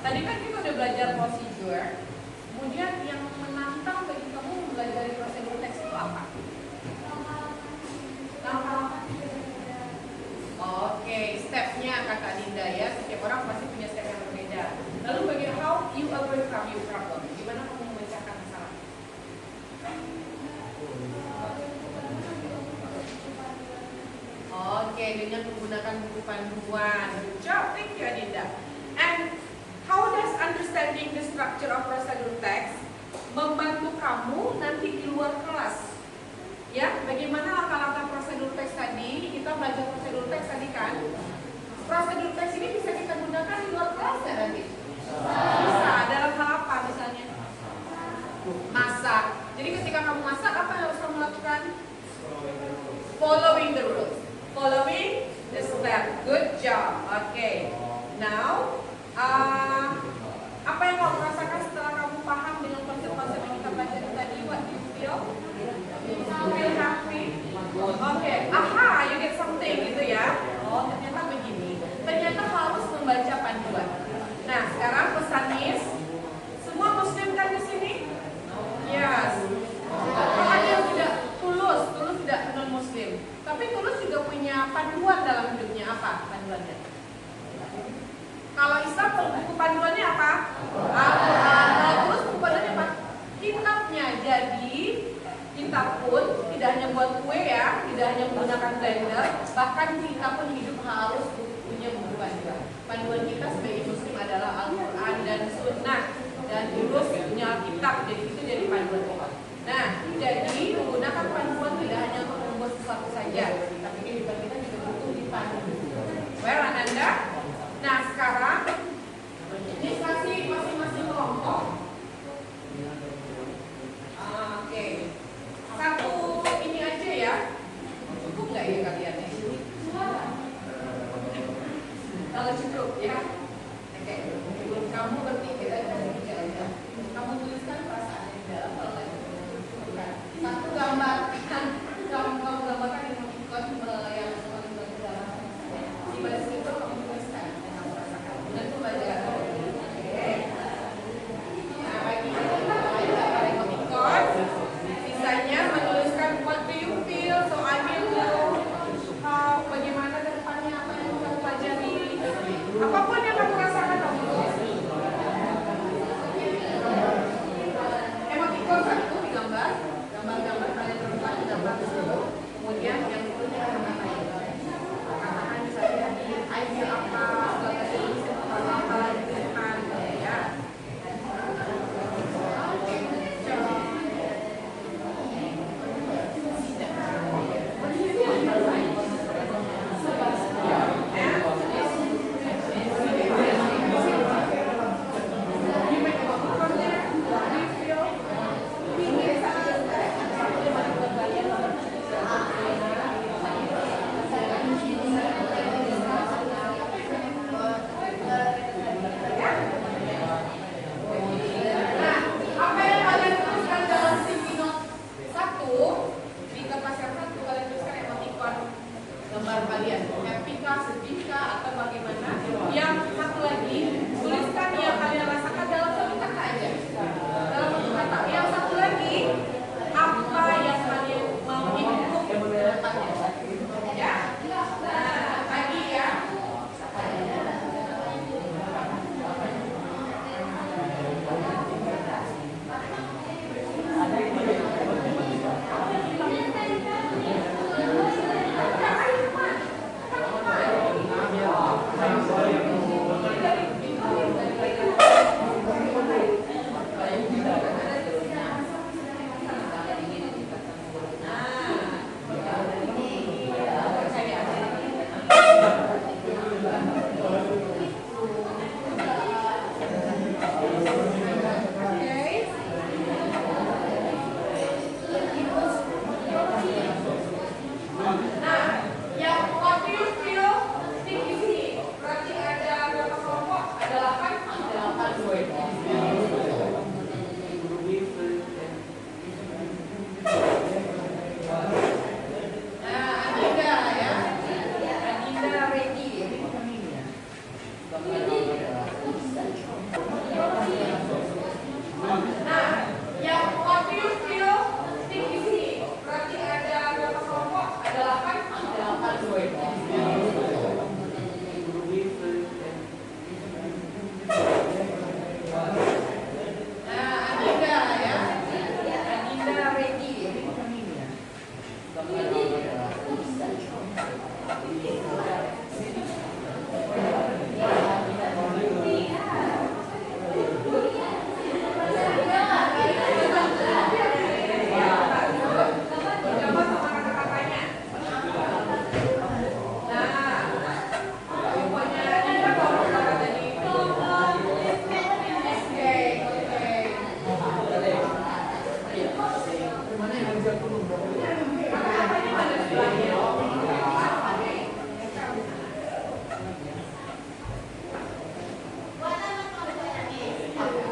Tadi kan kita udah belajar procedure. Kemudian yang menantang bagi kamu belajar prosedur teks itu apa? Oke, stepnya Kakak Dinda ya. Setiap orang pasti punya step yang berbeda. Lalu bagaimana how you overcome your problem? Gimana kamu memecahkan masalah? Oke, dengan menggunakan buku panduan. Good job, thank you Dinda. And how does understanding the structure of procedural text membantu kamu nanti di luar kelas? Ya, bagaimana langkah-langkah prosedur teks tadi? Kita belajar prosedur teks tadi kan? Prosedur teks ini bisa kita gunakan di luar kelas ya nanti? Bisa, dalam hal apa misalnya? Masak. Jadi ketika kamu masak, apa yang harus kamu lakukan? Following the rules. Following the step. Good job.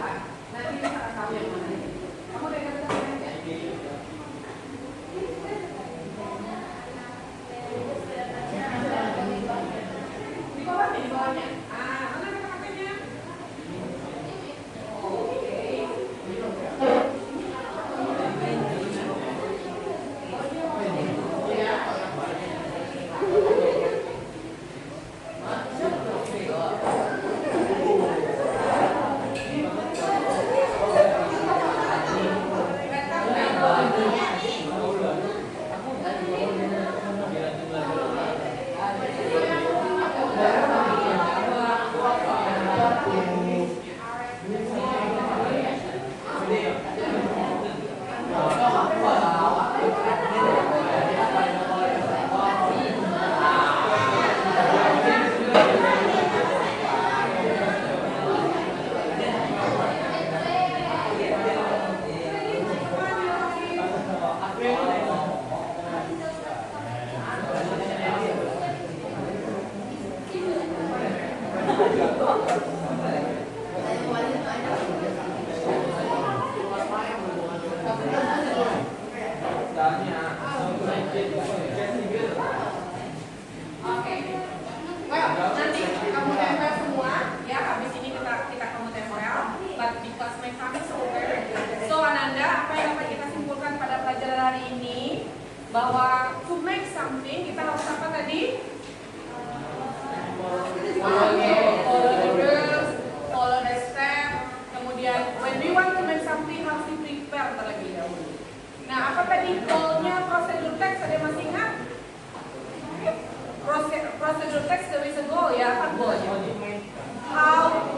Nanti kita tahu yang mana. Kamu dengar aja. Di bawahnya. Mana kata-katanya? Oke. Oke. Well, nanti kamu tempel semua, ya. Habis ini kita kamu tempel. But because my time is over, so Ananda, apa yang dapat kita simpulkan pada pelajaran hari ini? Bahwa to make something kita harus apa tadi? Follow the rules, follow the step. Kemudian when we want to make something harus di prepare terlebih dahulu. Nah, apa tadi goalnya prosedur teks? Ada yang masih ingat? Prosedur teks there is a goal ya, apa goalnya? How